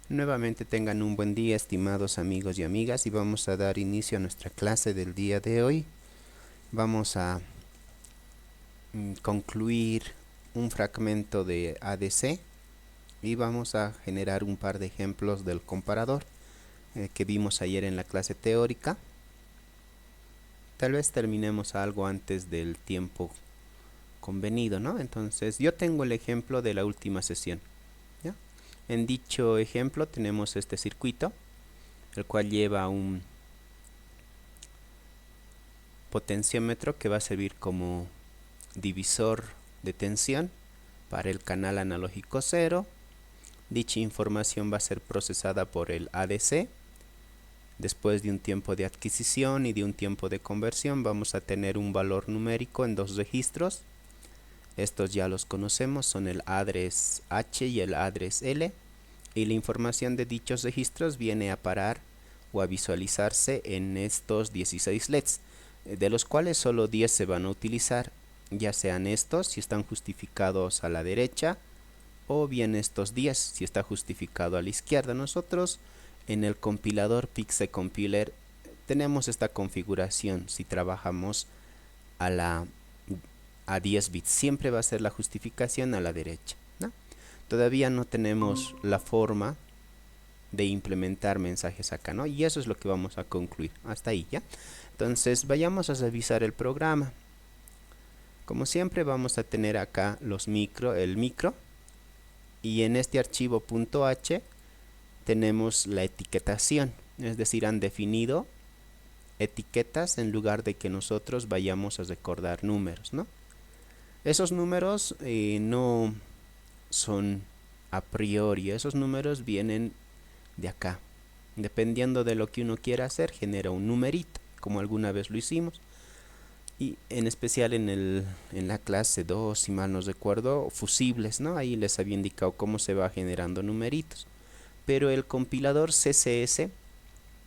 Nuevamente tengan un buen día, estimados amigos y amigas, y vamos a dar inicio a nuestra clase del día de hoy. Vamos a concluir un fragmento de ADC y vamos a generar un par de ejemplos del comparador que vimos ayer en la clase teórica. Tal vez terminemos algo antes del tiempo convenido, ¿no? Entonces yo tengo el ejemplo de la última sesión. ¿Ya? En dicho ejemplo tenemos este circuito, el cual lleva un potenciómetro que va a servir como divisor de tensión para el canal analógico 0. Dicha información va a ser procesada por el ADC. Después de un tiempo de adquisición y de un tiempo de conversión, vamos a tener un valor numérico en dos registros. Estos ya los conocemos, son el address H y el address L. Y la información de dichos registros viene a parar o a visualizarse en estos 16 LEDs, de los cuales solo 10 se van a utilizar, ya sean estos si están justificados a la derecha, o bien estos 10 si está justificado a la izquierda. Nosotros en el compilador Pixel Compiler tenemos esta configuración. Si trabajamos a 10 bits, siempre va a ser la justificación a la derecha, ¿no? Todavía no tenemos la forma de implementar mensajes acá, ¿no? Y eso es lo que vamos a concluir. Hasta ahí, ¿ya? Entonces vayamos a revisar el programa. Como siempre vamos a tener acá el micro, y en este archivo .h tenemos la etiquetación, es decir, han definido etiquetas en lugar de que nosotros vayamos a recordar números, ¿no? Esos números no son a priori, esos números vienen de acá. Dependiendo de lo que uno quiera hacer, genera un numerito, como alguna vez lo hicimos. Y en especial en la clase 2, si mal no recuerdo, fusibles, ¿no? Ahí les había indicado cómo se va generando numeritos. Pero el compilador CSS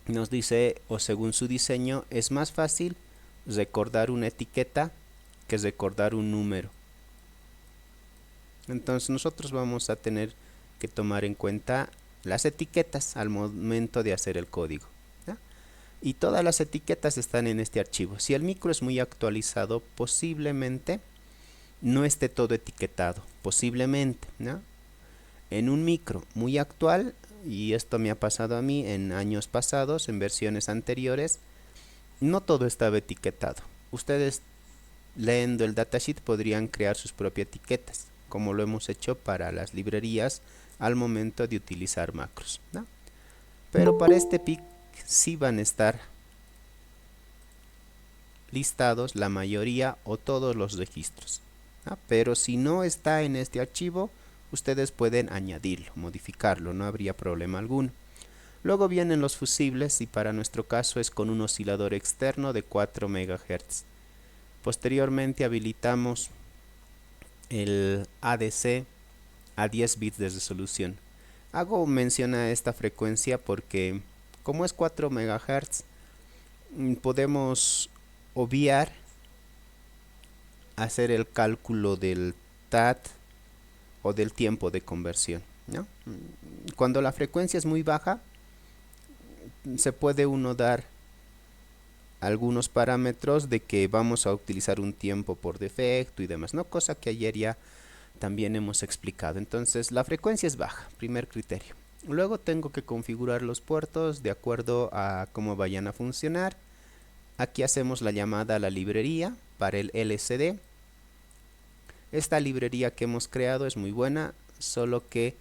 nos dice, o según su diseño, es más fácil recordar una etiqueta que recordar un número. Entonces nosotros vamos a tener que tomar en cuenta las etiquetas al momento de hacer el código, ¿ya? Y todas las etiquetas están en este archivo. Si el micro es muy actualizado, posiblemente no esté todo etiquetado, posiblemente, ¿no? En un micro muy actual, y esto me ha pasado a mí en años pasados, en versiones anteriores, no todo estaba etiquetado. Ustedes, leyendo el datasheet, podrían crear sus propias etiquetas, como lo hemos hecho para las librerías al momento de utilizar macros, ¿no? Pero para este PIC sí van a estar listados la mayoría o todos los registros, ¿no? Pero si no está en este archivo, ustedes pueden añadirlo, modificarlo, no habría problema alguno. Luego vienen los fusibles, y para nuestro caso es con un oscilador externo de 4 MHz. Posteriormente habilitamos el ADC a 10 bits de resolución. Hago mención a esta frecuencia porque, como es 4 MHz, podemos obviar hacer el cálculo del TAT o del tiempo de conversión, ¿no? Cuando la frecuencia es muy baja, se puede uno dar algunos parámetros de que vamos a utilizar un tiempo por defecto y demás, ¿no? Cosa que ayer ya también hemos explicado. Entonces la frecuencia es baja, primer criterio. Luego tengo que configurar los puertos de acuerdo a cómo vayan a funcionar. Aquí hacemos la llamada a la librería para el LCD. Esta librería que hemos creado es muy buena, solo que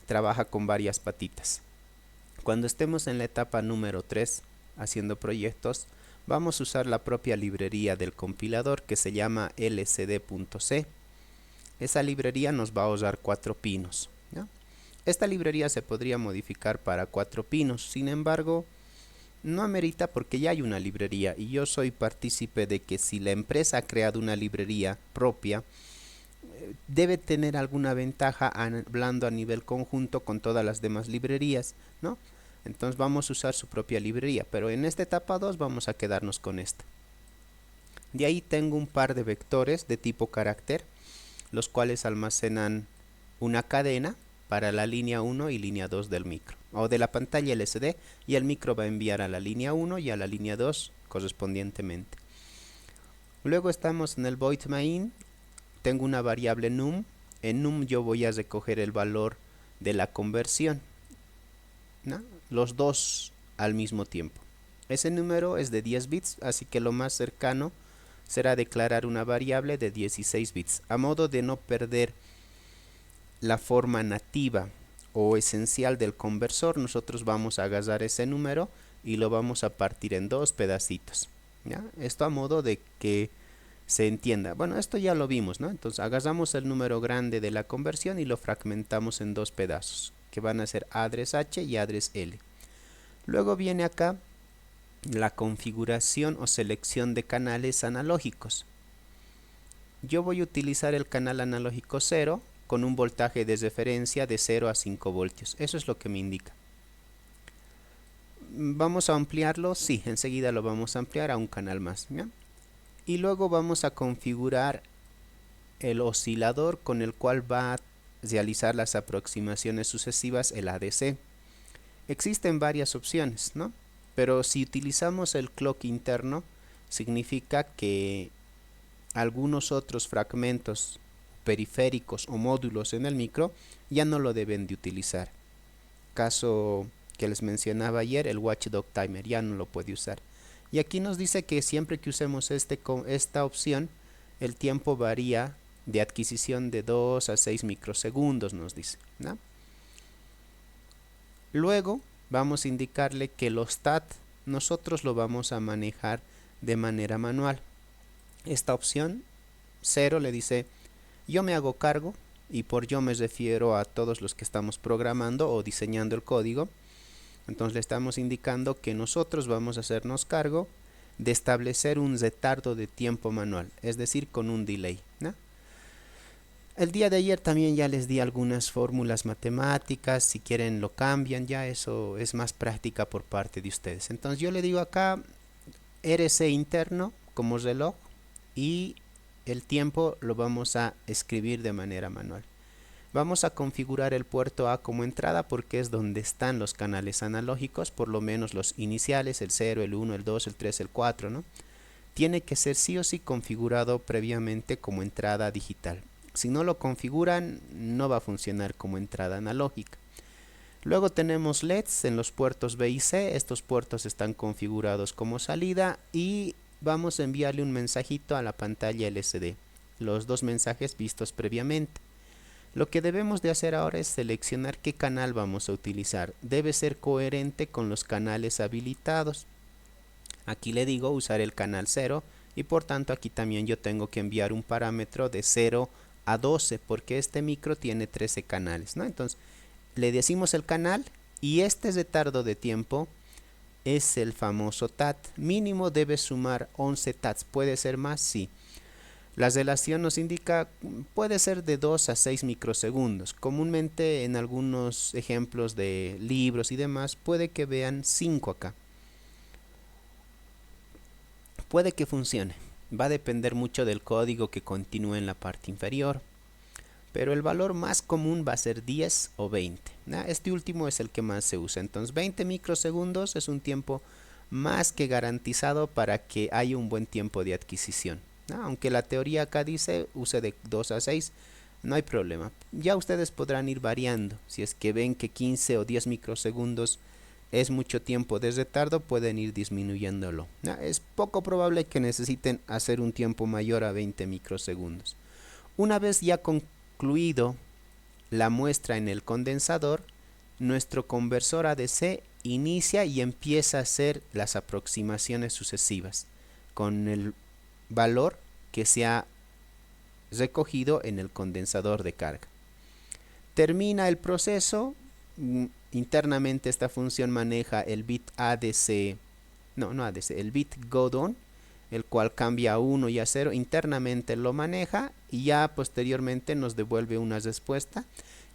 trabaja con varias patitas. Cuando estemos en la etapa número 3 haciendo proyectos, vamos a usar la propia librería del compilador que se llama lcd.c. Esa librería nos va a ahorrar 4 pinos, ¿no? Esta librería se podría modificar para 4 pinos, sin embargo, no amerita porque ya hay una librería, y yo soy partícipe de que si la empresa ha creado una librería propia, debe tener alguna ventaja hablando a nivel conjunto con todas las demás librerías, ¿no? Entonces vamos a usar su propia librería, pero en esta etapa 2 vamos a quedarnos con esta. De ahí tengo un par de vectores de tipo carácter, los cuales almacenan una cadena para la línea 1 y línea 2 del micro. o de la pantalla LCD, y el micro va a enviar a la línea 1 y a la línea 2 correspondientemente. Luego estamos en el void main. Tengo una variable num. En num yo voy a recoger el valor de la conversión, ¿no? Los dos al mismo tiempo. Ese número es de 10 bits, así que lo más cercano será declarar una variable de 16 bits, a modo de no perder la forma nativa o esencial del conversor. Nosotros vamos a agarrar ese número y lo vamos a partir en dos pedacitos, ¿ya? Esto a modo de que se entienda. Bueno, esto ya lo vimos, ¿no? Entonces agarramos el número grande de la conversión y lo fragmentamos en dos pedazos, que van a ser address H y address L. Luego viene acá la configuración o selección de canales analógicos. Yo voy a utilizar el canal analógico 0 con un voltaje de referencia de 0 a 5 voltios. Eso es lo que me indica. ¿Vamos a ampliarlo? Sí, enseguida lo vamos a ampliar a un canal más, ¿ya? Y luego vamos a configurar el oscilador con el cual va a realizar las aproximaciones sucesivas, el ADC. Existen varias opciones, ¿no? Pero si utilizamos el clock interno, significa que algunos otros fragmentos periféricos o módulos en el micro ya no lo deben de utilizar. Caso que les mencionaba ayer, el watchdog timer ya no lo puede usar. Y aquí nos dice que siempre que usemos esta opción, el tiempo varía de adquisición de 2 a 6 microsegundos, nos dice, ¿no? Luego vamos a indicarle que los TAT nosotros lo vamos a manejar de manera manual. Esta opción 0 le dice: yo me hago cargo, y por yo me refiero a todos los que estamos programando o diseñando el código. Entonces le estamos indicando que nosotros vamos a hacernos cargo de establecer un retardo de tiempo manual, es decir, con un delay, ¿no? El día de ayer también ya les di algunas fórmulas matemáticas, si quieren lo cambian, ya eso es más práctica por parte de ustedes. Entonces yo le digo acá RC interno como reloj, y el tiempo lo vamos a escribir de manera manual. Vamos a configurar el puerto A como entrada porque es donde están los canales analógicos, por lo menos los iniciales, el 0, el 1, el 2, el 3, el 4, ¿no? Tiene que ser sí o sí configurado previamente como entrada digital. Si no lo configuran, no va a funcionar como entrada analógica. Luego tenemos LEDs en los puertos B y C. Estos puertos están configurados como salida y vamos a enviarle un mensajito a la pantalla LCD. Los dos mensajes vistos previamente. Lo que debemos de hacer ahora es seleccionar qué canal vamos a utilizar. Debe ser coherente con los canales habilitados. Aquí le digo usar el canal 0 y por tanto aquí también yo tengo que enviar un parámetro de 0 a 12 porque este micro tiene 13 canales, ¿no? Entonces le decimos el canal y este retardo de tiempo es el famoso TAT. Mínimo debe sumar 11 TATs. ¿Puede ser más? Sí. La relación nos indica puede ser de 2 a 6 microsegundos. Comúnmente en algunos ejemplos de libros y demás puede que vean 5 acá. Puede que funcione. Va a depender mucho del código que continúe en la parte inferior. Pero el valor más común va a ser 10 o 20. Este último es el que más se usa. Entonces 20 microsegundos es un tiempo más que garantizado para que haya un buen tiempo de adquisición. Aunque la teoría acá dice use de 2 a 6, no hay problema. Ya ustedes podrán ir variando. Si es que ven que 15 o 10 microsegundos es mucho tiempo de retardo, pueden ir disminuyéndolo. Es poco probable que necesiten hacer un tiempo mayor a 20 microsegundos. Una vez ya concluido la muestra en el condensador, nuestro conversor ADC inicia y empieza a hacer las aproximaciones sucesivas con el valor que se ha recogido en el condensador de carga. Termina el proceso. Internamente esta función maneja el bit ADC, no ADC, el bit go down, el cual cambia a 1 y a 0. Internamente lo maneja y ya posteriormente nos devuelve una respuesta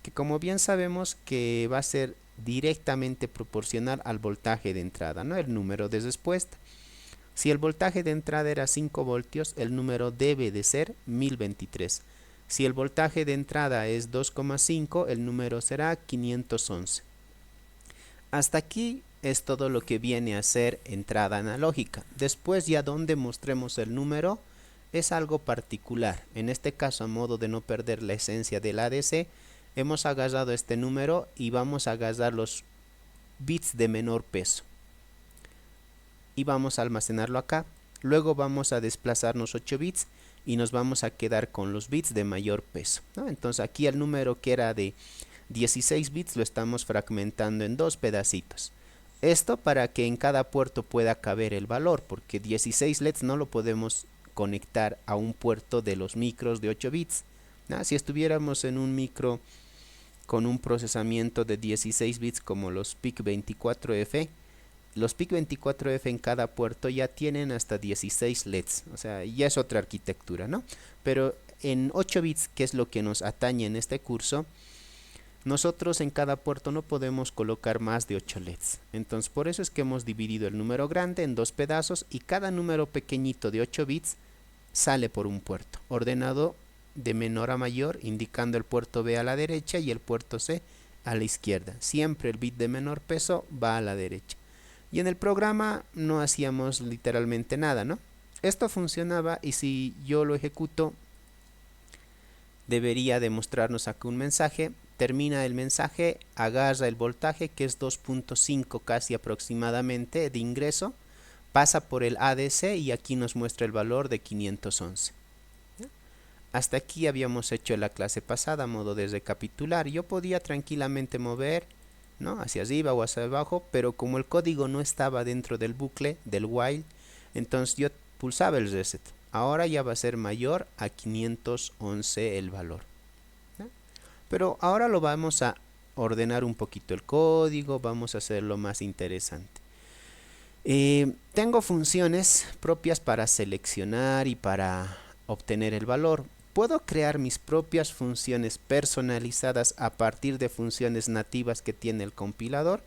que, como bien sabemos, que va a ser directamente proporcional al voltaje de entrada, ¿no? El número de respuesta. Si el voltaje de entrada era 5 voltios, el número debe de ser 1023. Si el voltaje de entrada es 2,5, el número será 511. Hasta aquí es todo lo que viene a ser entrada analógica. Después ya donde mostremos el número es algo particular. En este caso, a modo de no perder la esencia del ADC, hemos agarrado este número y vamos a agarrar los bits de menor peso. Y vamos a almacenarlo acá. Luego vamos a desplazarnos 8 bits y nos vamos a quedar con los bits de mayor peso, ¿no? Entonces aquí el número que era de 16 bits lo estamos fragmentando en dos pedacitos. Esto para que en cada puerto pueda caber el valor, porque 16 LEDs no lo podemos conectar a un puerto de los micros de 8 bits, ¿no? Si estuviéramos en un micro con un procesamiento de 16 bits como los PIC24F, los PIC24F en cada puerto ya tienen hasta 16 LEDs, o sea, ya es otra arquitectura, ¿no? Pero en 8 bits, que es lo que nos atañe en este curso, nosotros en cada puerto no podemos colocar más de 8 LEDs. Entonces por eso es que hemos dividido el número grande en dos pedazos y cada número pequeñito de 8 bits sale por un puerto, ordenado de menor a mayor, indicando el puerto B a la derecha y el puerto C a la izquierda. Siempre el bit de menor peso va a la derecha. Y en el programa no hacíamos literalmente nada, ¿no? Esto funcionaba y si yo lo ejecuto, debería demostrarnos acá un mensaje. Termina el mensaje, agarra el voltaje que es 2.5 casi aproximadamente de ingreso, pasa por el ADC y aquí nos muestra el valor de 511. Hasta aquí habíamos hecho la clase pasada a modo de recapitular. Yo podía tranquilamente mover, ¿no?, hacia arriba o hacia abajo, pero como el código no estaba dentro del bucle del while, entonces yo pulsaba el reset. Ahora ya va a ser mayor a 511 el valor, ¿no? Pero ahora lo vamos a ordenar un poquito el código, vamos a hacerlo más interesante. Tengo funciones propias para seleccionar y para obtener el valor. ¿Puedo crear mis propias funciones personalizadas a partir de funciones nativas que tiene el compilador?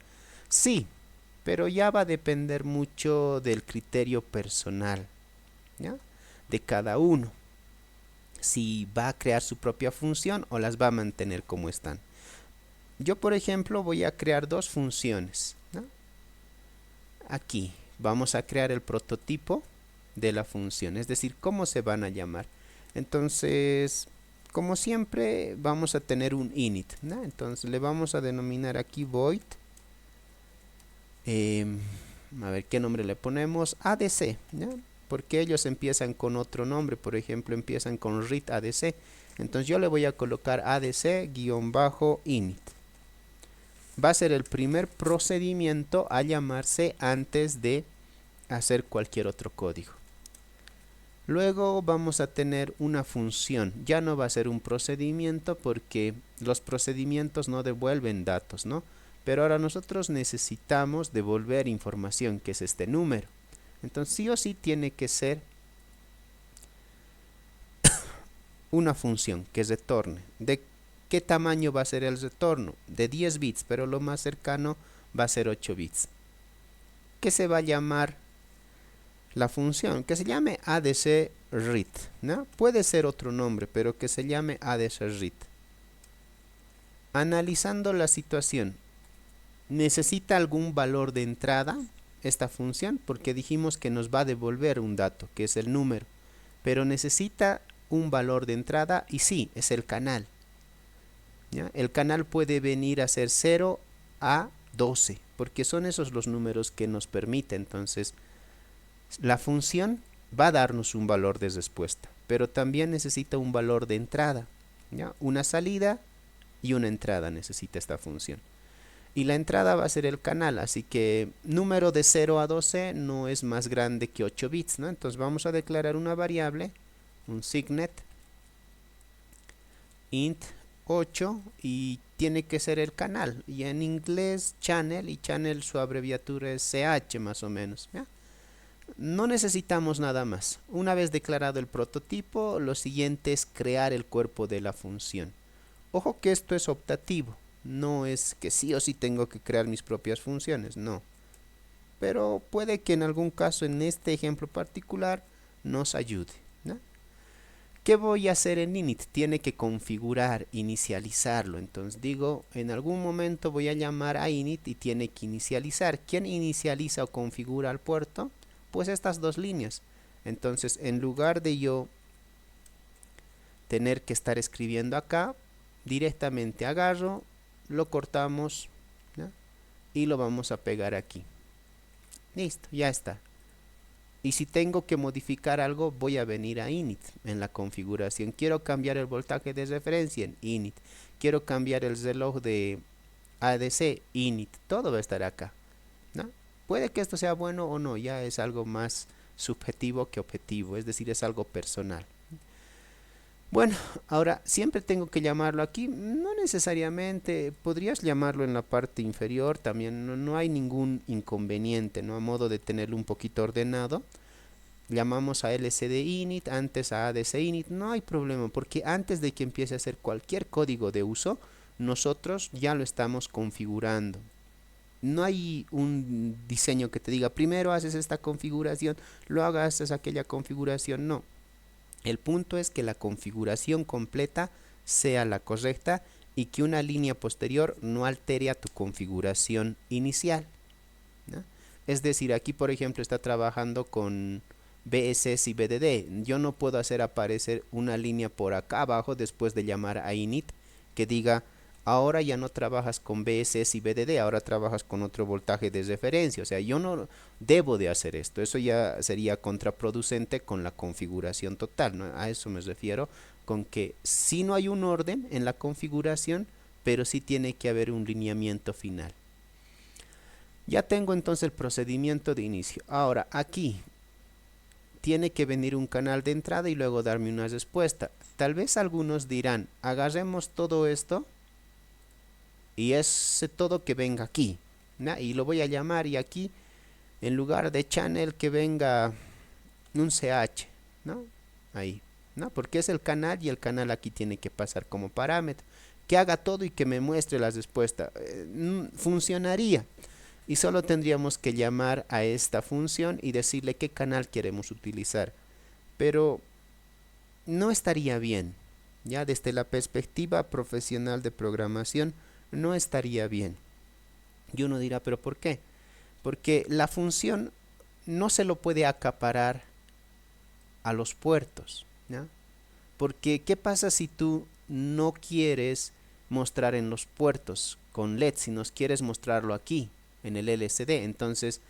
Sí, pero ya va a depender mucho del criterio personal, ¿ya?, de cada uno. Si va a crear su propia función o las va a mantener como están. Yo, por ejemplo, voy a crear dos funciones, ¿no? Aquí vamos a crear el prototipo de la función, es decir, cómo se van a llamar. Entonces, como siempre, vamos a tener un init, ¿no? Entonces le vamos a denominar aquí void, a ver qué nombre le ponemos, ADC, ¿no?, porque ellos empiezan con otro nombre, por ejemplo empiezan con read ADC. Entonces yo le voy a colocar ADC-init. Va a ser el primer procedimiento a llamarse antes de hacer cualquier otro código. Luego vamos a tener una función. Ya no va a ser un procedimiento porque los procedimientos no devuelven datos, ¿no? Pero ahora nosotros necesitamos devolver información, que es este número. Entonces sí o sí tiene que ser una función que retorne. ¿De qué tamaño va a ser el retorno? De 10 bits, pero lo más cercano va a ser 8 bits. ¿Qué se va a llamar la función? Que se llame ADC-read, ¿no? Puede ser otro nombre, pero que se llame ADC-read. Analizando la situación, ¿necesita algún valor de entrada esta función? Porque dijimos que nos va a devolver un dato, que es el número, pero necesita un valor de entrada y sí, es el canal, ¿ya? El canal puede venir a ser 0 a 12, porque son esos los números que nos permite. Entonces la función va a darnos un valor de respuesta, pero también necesita un valor de entrada, ¿ya? Una salida y una entrada necesita esta función. Y la entrada va a ser el canal, así que número de 0 a 12 no es más grande que 8 bits, ¿no? Entonces vamos a declarar una variable, un signet int 8, y tiene que ser el canal, y en inglés channel, y channel su abreviatura es CH más o menos, ¿ya? No necesitamos nada más. Una vez declarado el prototipo, lo siguiente es crear el cuerpo de la función. Ojo que esto es optativo. No es que sí o sí tengo que crear mis propias funciones, no. Pero puede que en algún caso, en este ejemplo particular, nos ayude, ¿no? ¿Qué voy a hacer en init? Tiene que configurar, inicializarlo. Entonces digo, en algún momento voy a llamar a init y tiene que inicializar. ¿Quién inicializa o configura el puerto? Pues estas dos líneas. Entonces, en lugar de yo tener que estar escribiendo acá, directamente agarro, lo cortamos, ¿ya? Y lo vamos a pegar aquí. Listo, ya está. Y si tengo que modificar algo, voy a venir a init en la configuración. Quiero cambiar el voltaje de referencia en init. Quiero cambiar el reloj de ADC, init. Todo va a estar acá, ¿no? Puede que esto sea bueno o no, ya es algo más subjetivo que objetivo, es decir, es algo personal. Bueno, ahora, ¿siempre tengo que llamarlo aquí? No necesariamente, podrías llamarlo en la parte inferior, también no hay ningún inconveniente, ¿no? A modo de tenerlo un poquito ordenado, llamamos a LCD init, antes a ADC init, no hay problema, porque antes de que empiece a hacer cualquier código de uso, nosotros ya lo estamos configurando. No hay un diseño que te diga, primero haces esta configuración, luego haces aquella configuración, no. El punto es que la configuración completa sea la correcta y que una línea posterior no altere a tu configuración inicial, ¿no? Es decir, aquí por ejemplo está trabajando con BSS y BDD. Yo no puedo hacer aparecer una línea por acá abajo después de llamar a init que diga ahora ya no trabajas con BSS y BDD, ahora trabajas con otro voltaje de referencia. O sea, yo no debo de hacer esto. Eso ya sería contraproducente con la configuración total, ¿no? A eso me refiero, con que si no hay un orden en la configuración, pero sí tiene que haber un lineamiento final. Ya tengo entonces el procedimiento de inicio. Ahora, aquí tiene que venir un canal de entrada y luego darme una respuesta. Tal vez algunos dirán, agarremos todo esto y ese todo que venga aquí, ¿no? Y lo voy a llamar y aquí en lugar de channel que venga un CH, ¿no? Ahí, ¿no? Porque es el canal y el canal aquí tiene que pasar como parámetro. Que haga todo y que me muestre la respuesta. Funcionaría. Y solo tendríamos que llamar a esta función y decirle qué canal queremos utilizar. Pero no estaría bien. Ya desde la perspectiva profesional de programación, no estaría bien. Y uno dirá, ¿pero por qué? Porque la función no se lo puede acaparar a los puertos, ¿no? Porque ¿qué pasa si tú no quieres mostrar en los puertos con LED, si nos quieres mostrarlo aquí en el LCD? Entonces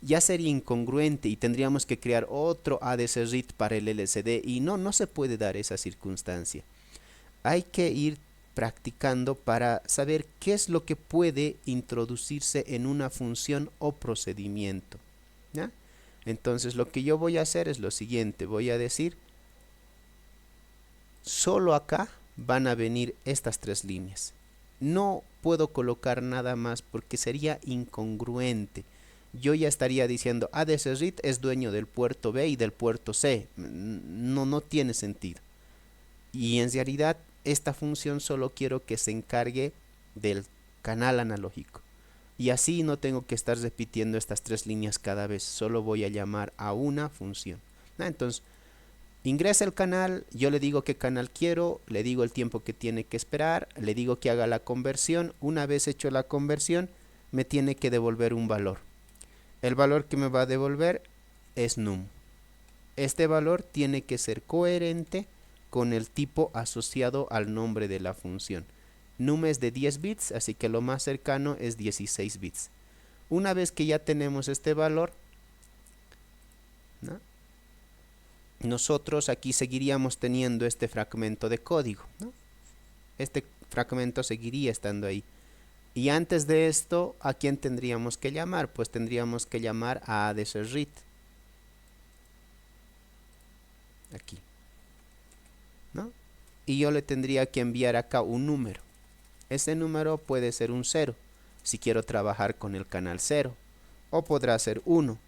ya sería incongruente y tendríamos que crear otro ADC RIT para el LCD y no se puede dar esa circunstancia. Hay que ir practicando para saber qué es lo que puede introducirse en una función o procedimiento, ¿ya? Entonces lo que yo voy a hacer es lo siguiente, voy a decir solo acá van a venir estas tres líneas. No puedo colocar nada más porque sería incongruente. Yo ya estaría diciendo ADC RIT es dueño del puerto B y del puerto C. No tiene sentido. Y en realidad esta función solo quiero que se encargue del canal analógico. Y así no tengo que estar repitiendo estas tres líneas cada vez. Solo voy a llamar a una función. Entonces, ingresa el canal, yo le digo qué canal quiero, le digo el tiempo que tiene que esperar, le digo que haga la conversión. Una vez hecho la conversión, me tiene que devolver un valor. El valor que me va a devolver es num. Este valor tiene que ser coherente con el tipo asociado al nombre de la función. Num es de 10 bits, así que lo más cercano es 16 bits. Una vez que ya tenemos este valor, ¿no?, nosotros aquí seguiríamos teniendo este fragmento de código, ¿no? Este fragmento seguiría estando ahí. Y antes de esto, ¿a quién tendríamos que llamar? Pues tendríamos que llamar a ADC RIT. Aquí, ¿no? Y yo le tendría que enviar acá un número. Ese número puede ser un 0, si quiero trabajar con el canal 0. O podrá ser 1,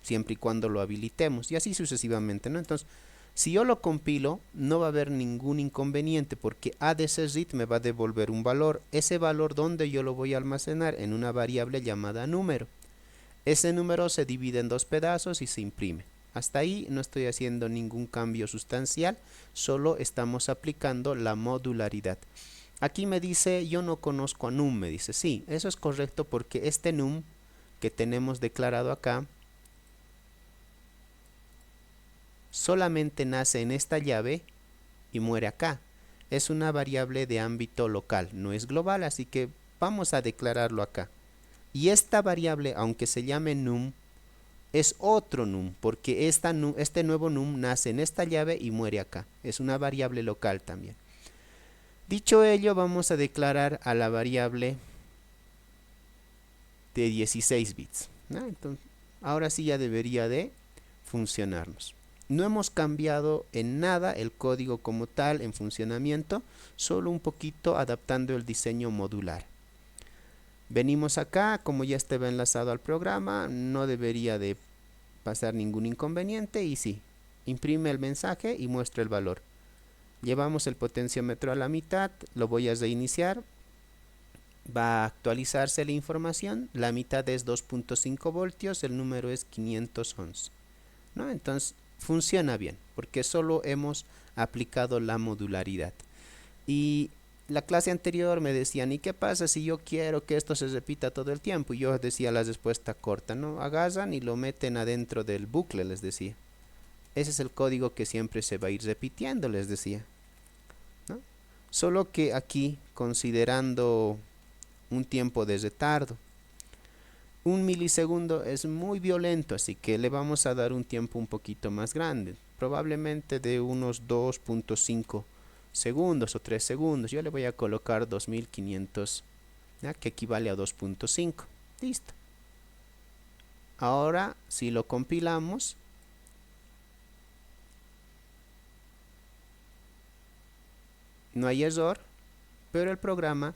siempre y cuando lo habilitemos. Y así sucesivamente, ¿no? Entonces, si yo lo compilo, no va a haber ningún inconveniente porque ADC RIT me va a devolver un valor. Ese valor, ¿dónde yo lo voy a almacenar? En una variable llamada número. Ese número se divide en dos pedazos y se imprime. Hasta ahí no estoy haciendo ningún cambio sustancial, solo estamos aplicando la modularidad. Aquí me dice, yo no conozco a num, me dice, sí, eso es correcto porque este num que tenemos declarado acá solamente nace en esta llave y muere acá. Es una variable de ámbito local, no es global, así que vamos a declararlo acá. Y esta variable, aunque se llame num, es otro num, porque este nuevo num nace en esta llave y muere acá. Es una variable local también. Dicho ello, vamos a declarar a la variable de 16 bits, ¿no? Entonces, ahora sí ya debería de funcionarnos. No hemos cambiado en nada el código como tal en funcionamiento, solo un poquito adaptando el diseño modular. Venimos acá, como ya estaba enlazado al programa, no debería de pasar ningún inconveniente y sí, imprime el mensaje y muestra el valor. Llevamos el potenciómetro a la mitad, lo voy a reiniciar, va a actualizarse la información, la mitad es 2.5 voltios, el número es 511, ¿no? Entonces funciona bien, porque solo hemos aplicado la modularidad. Y la clase anterior me decían, ¿y qué pasa si yo quiero que esto se repita todo el tiempo? Y yo decía la respuesta corta, ¿no? Agarran y lo meten adentro del bucle, les decía. Ese es el código que siempre se va a ir repitiendo, les decía, ¿no? Solo que aquí, considerando un tiempo de retardo, un milisegundo es muy violento, así que le vamos a dar un tiempo un poquito más grande, probablemente de unos 2.5 segundos o 3 segundos. Yo le voy a colocar 2500, ¿ya? Que equivale a 2.5. Listo. Ahora, si lo compilamos, no hay error, pero el programa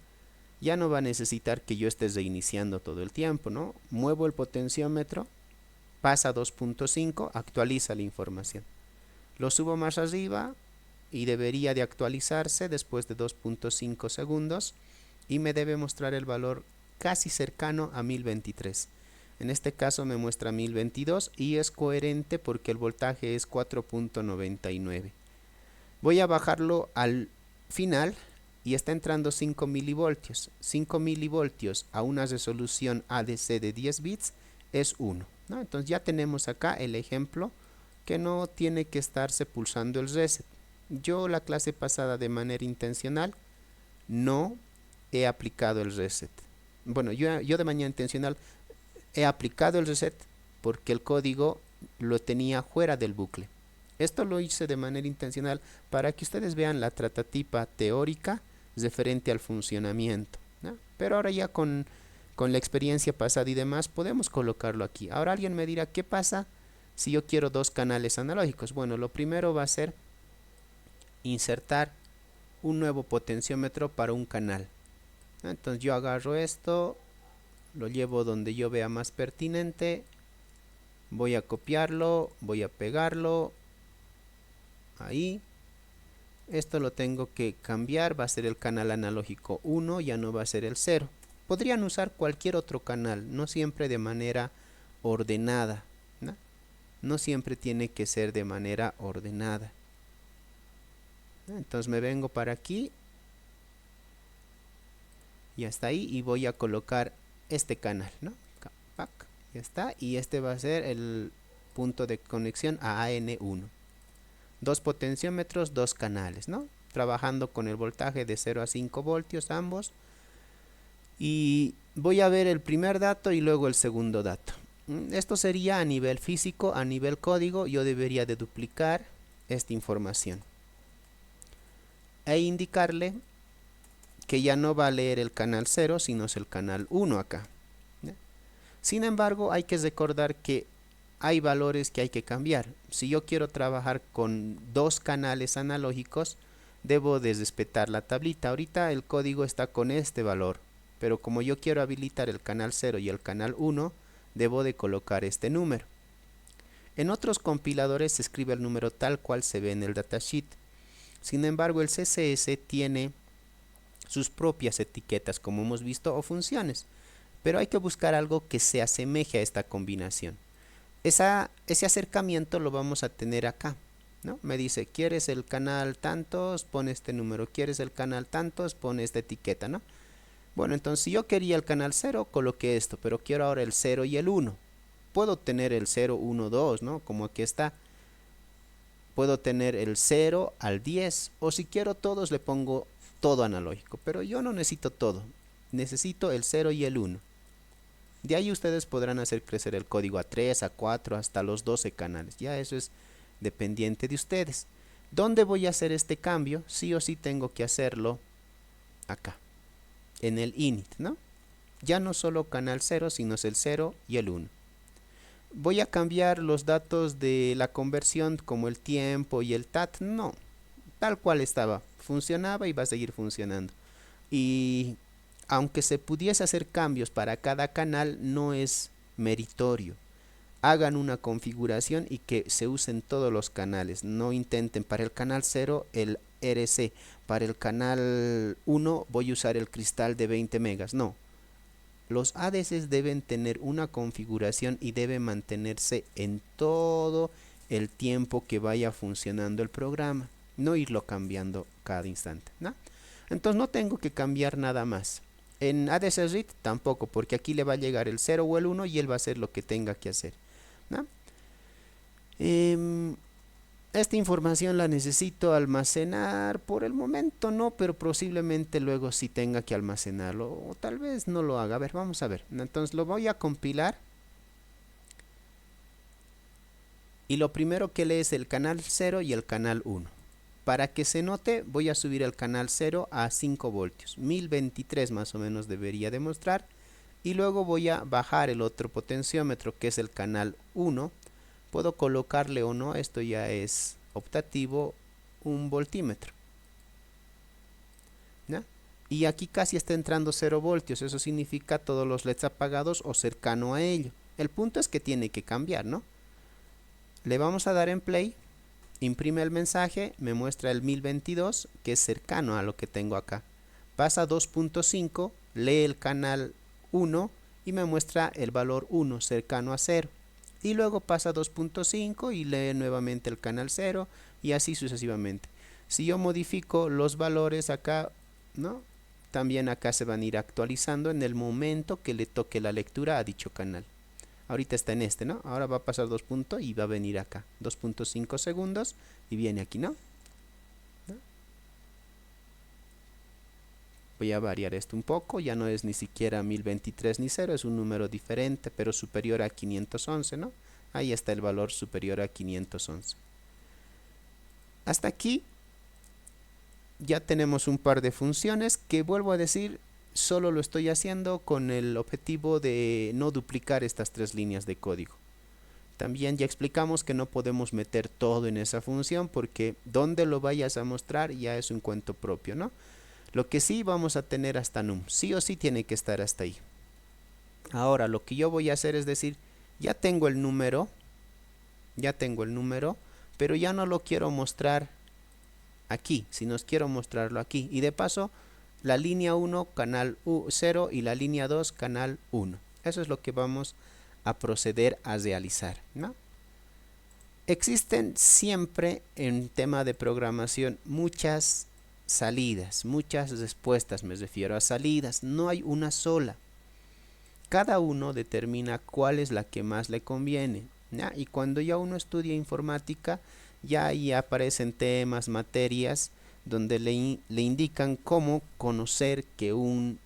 ya no va a necesitar que yo esté reiniciando todo el tiempo, ¿no? Muevo el potenciómetro, pasa a 2.5, actualiza la información. Lo subo más arriba y debería de actualizarse después de 2.5 segundos y me debe mostrar el valor casi cercano a 1023. En este caso me muestra 1022 y es coherente porque el voltaje es 4.99. Voy a bajarlo al final y está entrando 5 milivoltios. 5 milivoltios a una resolución ADC de 10 bits es 1, ¿no? Entonces ya tenemos acá el ejemplo que no tiene que estarse pulsando el reset. Yo la clase pasada de manera intencional no he aplicado el reset. Bueno, yo de manera intencional he aplicado el reset porque el código lo tenía fuera del bucle. Esto lo hice de manera intencional para que ustedes vean la tratativa teórica referente al funcionamiento, ¿no? Pero ahora ya con la experiencia pasada y demás podemos colocarlo aquí. Ahora alguien me dirá, ¿qué pasa si yo quiero dos canales analógicos? Bueno, lo primero va a ser insertar un nuevo potenciómetro para un canal. Entonces yo agarro esto, lo llevo donde yo vea más pertinente, voy a copiarlo, voy a pegarlo ahí. Esto lo tengo que cambiar, va a ser el canal analógico 1, ya no va a ser el 0. Podrían usar cualquier otro canal, no siempre de manera ordenada, ¿no? No siempre tiene que ser de manera ordenada. Entonces me vengo para aquí y hasta ahí y voy a colocar este canal, ¿no? Ya está, y este va a ser el punto de conexión a AN1. Dos potenciómetros, dos canales, ¿no? Trabajando con el voltaje de 0 a 5 voltios ambos. Y voy a ver el primer dato y luego el segundo dato. Esto sería a nivel físico, a nivel código, yo debería de duplicar esta información e indicarle que ya no va a leer el canal 0, sino es el canal 1 acá. Sin embargo, hay que recordar que hay valores que hay que cambiar. Si yo quiero trabajar con dos canales analógicos, debo de respetar la tablita. Ahorita el código está con este valor, pero como yo quiero habilitar el canal 0 y el canal 1, debo de colocar este número. En otros compiladores se escribe el número tal cual se ve en el datasheet. Sin embargo, el CSS tiene sus propias etiquetas, como hemos visto, o funciones, pero hay que buscar algo que se asemeje a esta combinación. Ese acercamiento lo vamos a tener acá, ¿no? Me dice, ¿quieres el canal tantos? Pone este número. ¿Quieres el canal tantos? Pone esta etiqueta, ¿no? Bueno, entonces si yo quería el canal cero, coloqué esto, pero quiero ahora el cero y el uno. Puedo tener el cero, uno, 2, ¿no? Como aquí está. Puedo tener el 0 al 10, o si quiero todos le pongo todo analógico, pero yo no necesito todo, necesito el 0 y el 1. De ahí ustedes podrán hacer crecer el código a 3, a 4, hasta los 12 canales. Ya eso es dependiente de ustedes. ¿Dónde voy a hacer este cambio? Sí o sí tengo que hacerlo acá, en el init, ¿no? Ya no solo canal 0, sino es el 0 y el 1. ¿Voy a cambiar los datos de la conversión como el tiempo y el TAT? No, tal cual estaba, funcionaba y va a seguir funcionando. Y aunque se pudiese hacer cambios para cada canal, no es meritorio. Hagan una configuración y que se usen todos los canales. No intenten para el canal 0 el RC, para el canal 1 voy a usar el cristal de 20 megas. No, los ADCs deben tener una configuración y debe mantenerse en todo el tiempo que vaya funcionando el programa, no irlo cambiando cada instante, ¿no? Entonces no tengo que cambiar nada más. En ADC Read tampoco, porque aquí le va a llegar el 0 o el 1 y él va a hacer lo que tenga que hacer, ¿no? Eh, esta información la necesito almacenar por el momento no, pero posiblemente luego sí tenga que almacenarlo o tal vez no lo haga. A ver, vamos a ver. Entonces lo voy a compilar y lo primero que lee es el canal 0 y el canal 1. Para que se note voy a subir el canal 0 a 5 voltios, 1023 más o menos debería demostrar, y luego voy a bajar el otro potenciómetro que es el canal 1. Puedo colocarle o no, esto ya es optativo, un voltímetro, ¿no? Y aquí casi está entrando 0 voltios, eso significa todos los LEDs apagados o cercano a ello. El punto es que tiene que cambiar, ¿no? Le vamos a dar en play, imprime el mensaje, me muestra el 1022 que es cercano a lo que tengo acá. Pasa a 2.5, lee el canal 1 y me muestra el valor 1 cercano a 0. Y luego pasa a 2.5 y lee nuevamente el canal 0 y así sucesivamente. Si yo modifico los valores acá, ¿no? También acá se van a ir actualizando en el momento que le toque la lectura a dicho canal. Ahorita está en este, ¿no? Ahora va a pasar 2 puntos y va a venir acá. 2.5 segundos y viene aquí, ¿no? Voy a variar esto un poco, ya no es ni siquiera 1023 ni 0, es un número diferente, pero superior a 511, ¿no? Ahí está el valor superior a 511. Hasta aquí ya tenemos un par de funciones que, vuelvo a decir, solo lo estoy haciendo con el objetivo de no duplicar estas 3 líneas de código. También ya explicamos que no podemos meter todo en esa función porque donde lo vayas a mostrar ya es un cuento propio, ¿no? Lo que sí vamos a tener hasta num, sí o sí tiene que estar hasta ahí. Ahora lo que yo voy a hacer es decir, ya tengo el número, pero ya no lo quiero mostrar aquí, sino quiero mostrarlo aquí. Y de paso, la línea 1 canal 0 y la línea 2 canal 1. Eso es lo que vamos a proceder a realizar, ¿no? Existen siempre en tema de programación muchas salidas, muchas respuestas, me refiero a salidas, no hay una sola. Cada uno determina cuál es la que más le conviene, ¿ya? Y cuando ya uno estudia informática, ya ahí aparecen temas, materias, donde le indican cómo conocer que un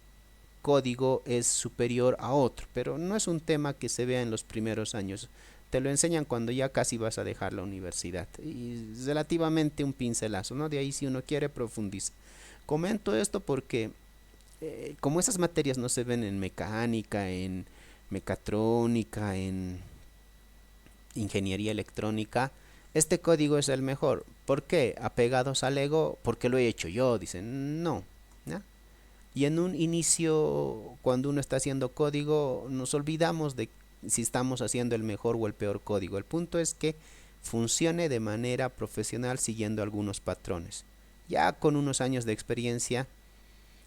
código es superior a otro, pero no es un tema que se vea en los primeros años. Te lo enseñan cuando ya casi vas a dejar la universidad y relativamente un pincelazo, ¿no? De ahí si uno quiere profundiza. Comento esto porque como esas materias no se ven en mecánica, en mecatrónica, en ingeniería electrónica, este código es el mejor. ¿Por qué? Apegados al ego, porque lo he hecho yo, dicen, no, ¿no? Y en un inicio, cuando uno está haciendo código, nos olvidamos de si estamos haciendo el mejor o el peor código. El punto es que funcione de manera profesional siguiendo algunos patrones. Ya con unos años de experiencia,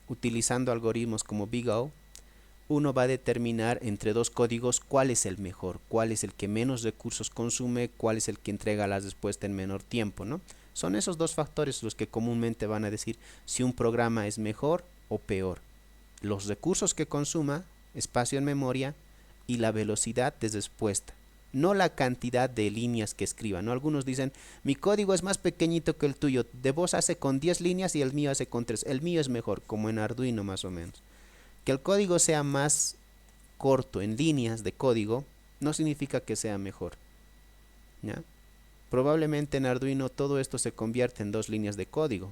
utilizando algoritmos como Big O, uno va a determinar entre dos códigos cuál es el mejor, cuál es el que menos recursos consume, cuál es el que entrega la respuesta en menor tiempo, ¿no? Son esos dos factores los que comúnmente van a decir si un programa es mejor o peor. Los recursos que consuma, espacio en memoria y la velocidad de respuesta, no la cantidad de líneas que escriba, ¿no? Algunos dicen, mi código es más pequeñito que el tuyo, de vos hace con 10 líneas y el mío hace con 3, el mío es mejor, como en Arduino más o menos. Que el código sea más corto en líneas de código no significa que sea mejor, ¿ya? Probablemente en Arduino todo esto se convierte en 2 líneas de código,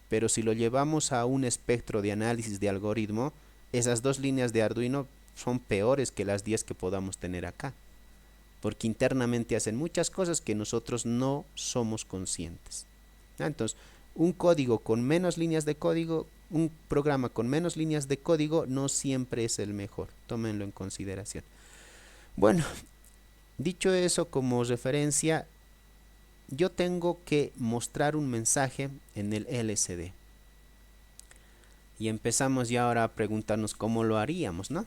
pero si lo llevamos a un espectro de análisis de algoritmo, esas 2 líneas de Arduino son peores que las 10 que podamos tener acá, porque internamente hacen muchas cosas que nosotros no somos conscientes, ¿ya? Entonces, un código con menos líneas de código, un programa con menos líneas de código no siempre es el mejor, tómenlo en consideración. Bueno, dicho eso como referencia, yo tengo que mostrar un mensaje en el LCD. Y empezamos ya ahora a preguntarnos cómo lo haríamos, ¿no?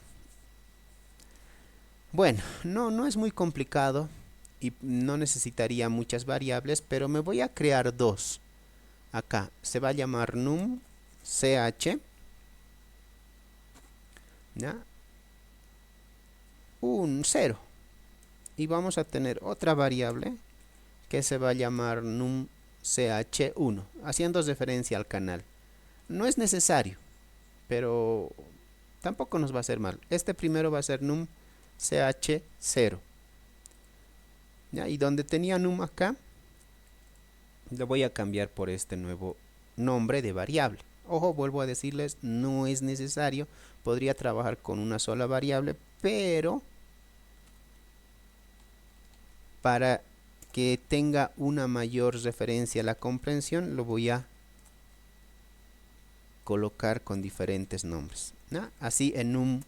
Bueno, no es muy complicado y no necesitaría muchas variables, pero me voy a crear dos. Acá se va a llamar num ch, ¿ya? Un 0. Y vamos a tener otra variable que se va a llamar num ch1, haciendo referencia al canal. No es necesario, pero tampoco nos va a hacer mal. Este primero va a ser num ch0, ¿ya? Y donde tenía num acá, lo voy a cambiar por este nuevo nombre de variable. Ojo, vuelvo a decirles, no es necesario, podría trabajar con una sola variable, pero para que tenga una mayor referencia a la comprensión, lo voy a colocar con diferentes nombres, ¿no? Así en num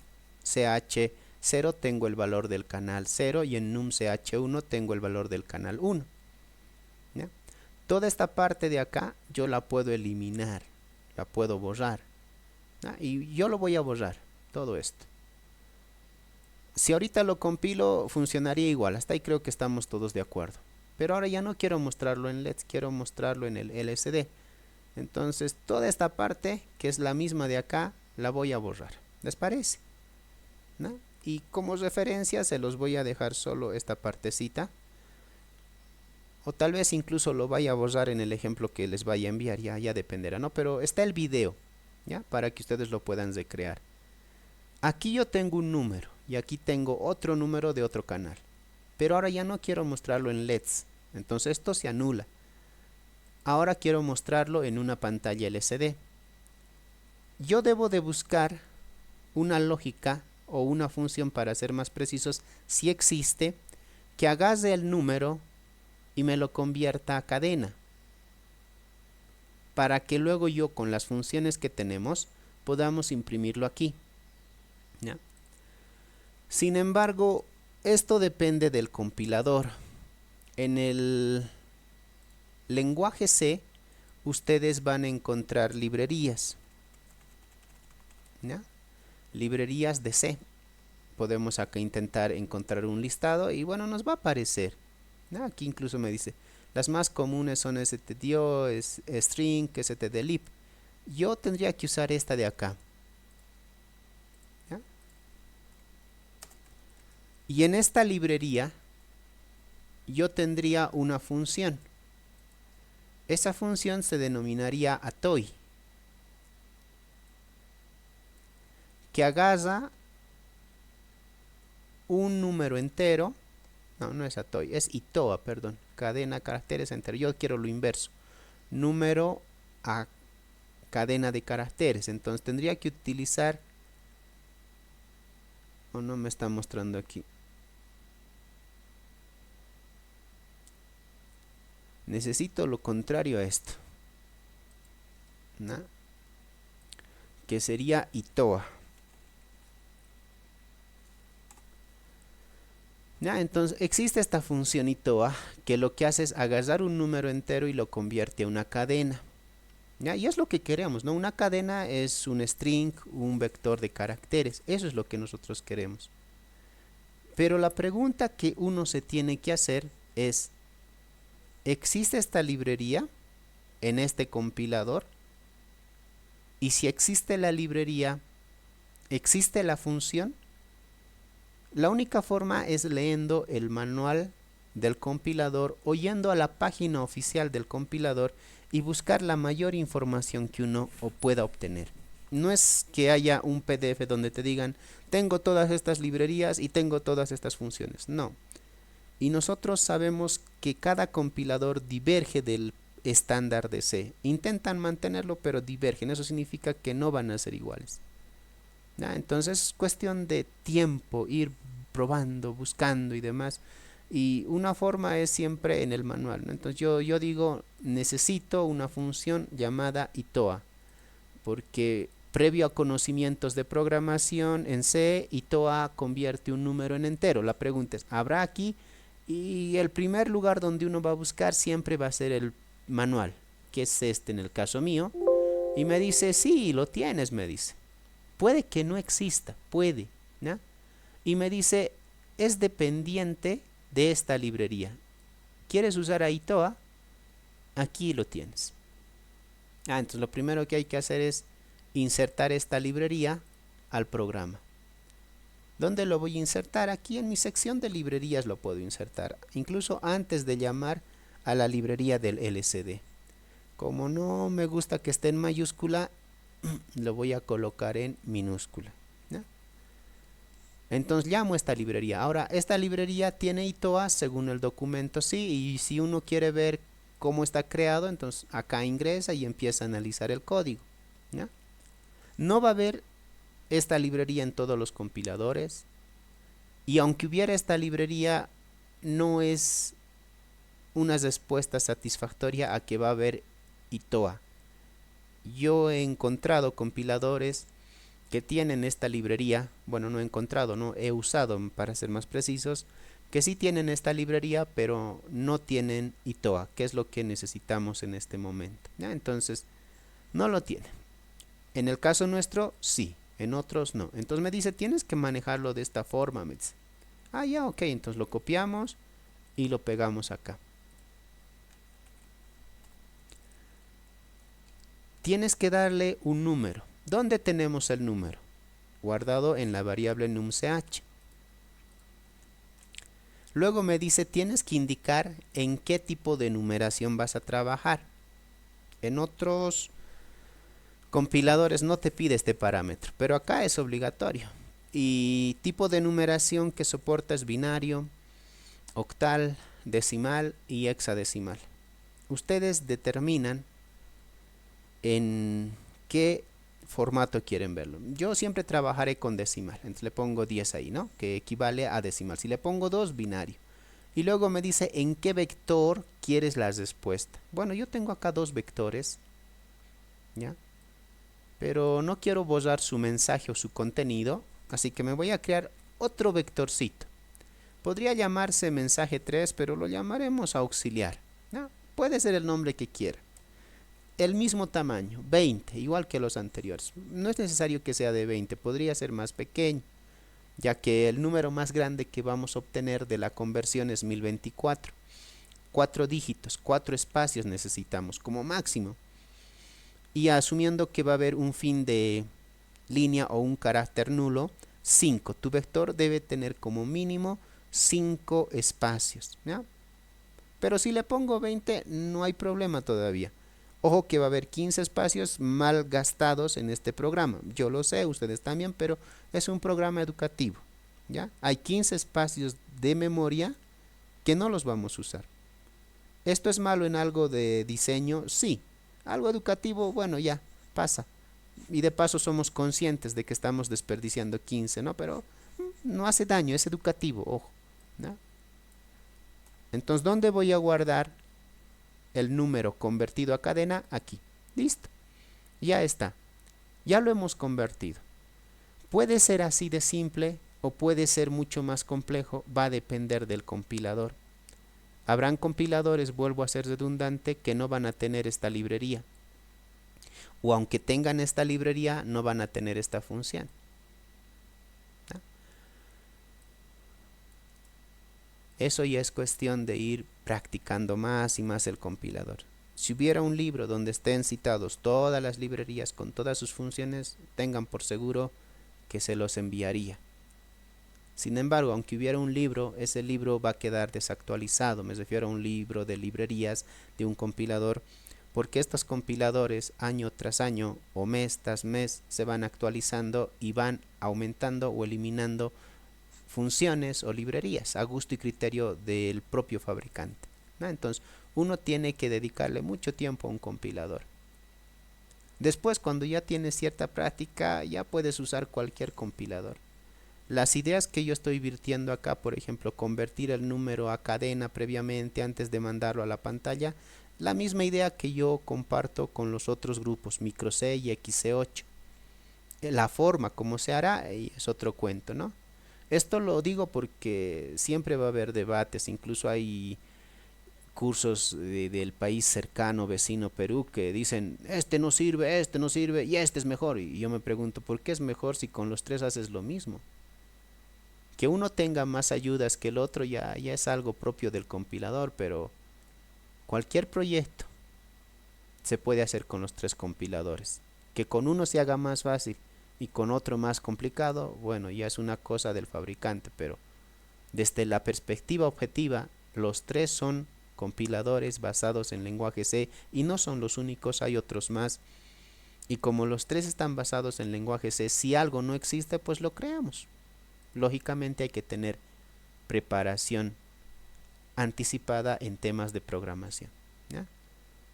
ch0 tengo el valor del canal 0 y en num ch1 tengo el valor del canal 1, ¿ya? Toda esta parte de acá yo la puedo eliminar, la puedo borrar, ¿no? Y yo lo voy a borrar, todo esto. Si ahorita lo compilo funcionaría igual, hasta ahí creo que estamos todos de acuerdo. Pero ahora ya no quiero mostrarlo en LEDs, quiero mostrarlo en el LCD. Entonces toda esta parte, que es la misma de acá, la voy a borrar. ¿Les parece? ¿No? Y como referencia se los voy a dejar solo esta partecita. O tal vez incluso lo vaya a borrar en el ejemplo que les vaya a enviar, ya dependerá, ¿no? Pero está el video, ¿ya? Para que ustedes lo puedan recrear. Aquí yo tengo un número y aquí tengo otro número de otro canal. Pero ahora ya no quiero mostrarlo en LEDs, entonces esto se anula. Ahora quiero mostrarlo en una pantalla LCD. Yo debo de buscar una lógica o una función, para ser más precisos, si existe, que agarre el número y me lo convierta a cadena, para que luego yo con las funciones que tenemos podamos imprimirlo aquí, ¿ya? Sin embargo, esto depende del compilador. En el lenguaje C ustedes van a encontrar librerías, ¿ya? Librerías de C. Podemos acá intentar encontrar un listado y bueno, nos va a aparecer, ¿ya? Aquí incluso me dice, las más comunes son stdio, string, stdlib. Yo tendría que usar esta de acá, ¿ya? Y en esta librería yo tendría una función. Esa función se denominaría atoy, que agarra un número entero. No es atoy, es itoa, perdón, cadena caracteres entero. Yo quiero lo inverso, número a cadena de caracteres. Entonces tendría que utilizar, o no me está mostrando aquí, necesito lo contrario a esto, ¿no? Que sería itoa. ¿Ya? Entonces existe esta función itoa que lo que hace es agarrar un número entero y lo convierte a una cadena, ¿ya? Y es lo que queremos, ¿no? Una cadena es un string, un vector de caracteres. Eso es lo que nosotros queremos. Pero la pregunta que uno se tiene que hacer es, ¿existe esta librería en este compilador? Y si existe la librería, ¿existe la función? La única forma es leyendo el manual del compilador o yendo a la página oficial del compilador y buscar la mayor información que uno pueda obtener. No es que haya un PDF donde te digan, tengo todas estas librerías y tengo todas estas funciones. No. Y nosotros sabemos que cada compilador diverge del estándar de C. Intentan mantenerlo, pero divergen. Eso significa que no van a ser iguales. ¿Ya? Entonces es cuestión de tiempo, ir probando, buscando y demás. Y una forma es siempre en el manual, ¿no? Entonces yo digo, necesito una función llamada ITOA, porque previo a conocimientos de programación en C, ITOA convierte un número en entero. La pregunta es, ¿habrá aquí? Y el primer lugar donde uno va a buscar siempre va a ser el manual, que es este en el caso mío. Y me dice, sí, lo tienes, me dice. Puede que no exista, puede, ¿no? Y me dice, es dependiente de esta librería. ¿Quieres usar a ITOA? Aquí lo tienes. Entonces lo primero que hay que hacer es insertar esta librería al programa. ¿Dónde lo voy a insertar? Aquí en mi sección de librerías lo puedo insertar, incluso antes de llamar a la librería del LCD. Como no me gusta que esté en mayúscula, lo voy a colocar en minúscula, ¿no? Entonces llamo a esta librería. Ahora, esta librería tiene ITOA según el documento, sí, y si uno quiere ver cómo está creado, entonces acá ingresa y empieza a analizar el código, ¿no? No va a haber esta librería en todos los compiladores, y aunque hubiera esta librería, no es una respuesta satisfactoria a que va a haber ITOA. Yo he encontrado compiladores que tienen esta librería, bueno, no he encontrado, no he usado para ser más precisos, que sí tienen esta librería, pero no tienen ITOA, que es lo que necesitamos en este momento, ¿ya? Entonces, no lo tienen. En el caso nuestro, sí, en otros no. Entonces me dice, tienes que manejarlo de esta forma, me dice. Ya, ok, entonces lo copiamos y lo pegamos acá. Tienes que darle un número. ¿Dónde tenemos el número? Guardado en la variable numch. Luego me dice, tienes que indicar en qué tipo de numeración vas a trabajar. En otros compiladores no te pide este parámetro, pero acá es obligatorio. Y tipo de numeración que soporta es binario, octal, decimal y hexadecimal. Ustedes determinan en qué formato quieren verlo. Yo siempre trabajaré con decimal, entonces le pongo 10 ahí, ¿no? Que equivale a decimal. Si le pongo 2, binario. Y luego me dice en qué vector quieres la respuesta. Bueno, yo tengo acá 2 vectores, ¿ya? Pero no quiero borrar su mensaje o su contenido, así que me voy a crear otro vectorcito. Podría llamarse mensaje 3, pero lo llamaremos auxiliar, ¿no? Puede ser el nombre que quiera. El mismo tamaño, 20, igual que los anteriores. No es necesario que sea de 20, podría ser más pequeño, ya que el número más grande que vamos a obtener de la conversión es 1024. 4 dígitos, 4 espacios necesitamos como máximo. Y asumiendo que va a haber un fin de línea o un carácter nulo, 5. Tu vector debe tener como mínimo 5 espacios, ¿ya? Pero si le pongo 20, no hay problema todavía. Ojo que va a haber 15 espacios mal gastados en este programa. Yo lo sé, ustedes también, pero es un programa educativo, ¿ya? Hay 15 espacios de memoria que no los vamos a usar. ¿Esto es malo en algo de diseño? Sí. Algo educativo, bueno, ya, pasa. Y de paso somos conscientes de que estamos desperdiciando 15, ¿no? Pero no hace daño, es educativo, ojo, ¿no? Entonces, ¿dónde voy a guardar el número convertido a cadena? Aquí. Listo. Ya está. Ya lo hemos convertido. Puede ser así de simple o puede ser mucho más complejo, va a depender del compilador. Habrán compiladores, vuelvo a ser redundante, que no van a tener esta librería. o aunque tengan esta librería, no van a tener esta función. ¿No? Eso ya es cuestión de ir practicando más y más el compilador. Si hubiera un libro donde estén citados todas las librerías con todas sus funciones, tengan por seguro que se los enviaría. Sin embargo, aunque hubiera un libro, ese libro va a quedar desactualizado. Me refiero a un libro de librerías de un compilador, porque estos compiladores año tras año o mes tras mes se van actualizando y van aumentando o eliminando funciones o librerías a gusto y criterio del propio fabricante, ¿no? Entonces uno tiene que dedicarle mucho tiempo a un compilador. Después, cuando ya tienes cierta práctica, ya puedes usar cualquier compilador. Las ideas que yo estoy virtiendo acá, por ejemplo, convertir el número a cadena previamente antes de mandarlo a la pantalla, la misma idea que yo comparto con los otros grupos, microC y XC8. La forma como se hará es otro cuento, ¿no? Esto lo digo porque siempre va a haber debates, incluso hay cursos del país cercano, vecino Perú, que dicen, este no sirve y este es mejor. Y yo me pregunto, ¿por qué es mejor si con los tres haces lo mismo? Que uno tenga más ayudas que el otro ya es algo propio del compilador, pero cualquier proyecto se puede hacer con los tres compiladores. Que con uno se haga más fácil y con otro más complicado, bueno, ya es una cosa del fabricante, pero desde la perspectiva objetiva, los tres son compiladores basados en lenguaje C y no son los únicos, hay otros más. Y como los tres están basados en lenguaje C, si algo no existe, pues lo creamos. Lógicamente hay que tener preparación anticipada en temas de programación, ¿ya?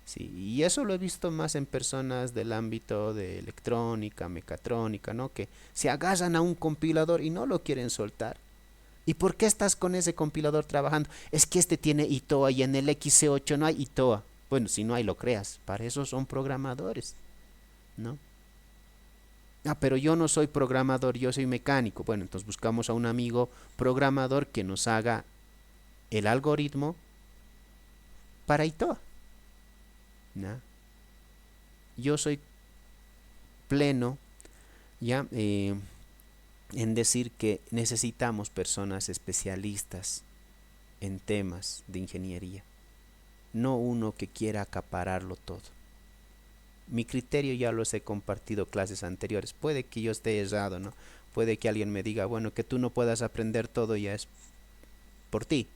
Sí, y eso lo he visto más en personas del ámbito de electrónica, mecatrónica, ¿no? Que se agarran a un compilador y no lo quieren soltar. ¿Y por qué estás con ese compilador trabajando? Es que este tiene ITOA y en el XC8 no hay ITOA. Bueno, si no hay, lo creas. Para eso son programadores, ¿no? Ah, pero yo no soy programador, yo soy mecánico. Bueno, entonces buscamos a un amigo programador que nos haga el algoritmo para ITOA, ¿no? Yo soy pleno, ya, en decir que necesitamos personas especialistas en temas de ingeniería, no uno que quiera acapararlo todo. Mi criterio ya los he compartido clases anteriores. Puede que yo esté errado, ¿no? Puede que alguien me diga, bueno, que tú no puedas aprender todo ya es por ti.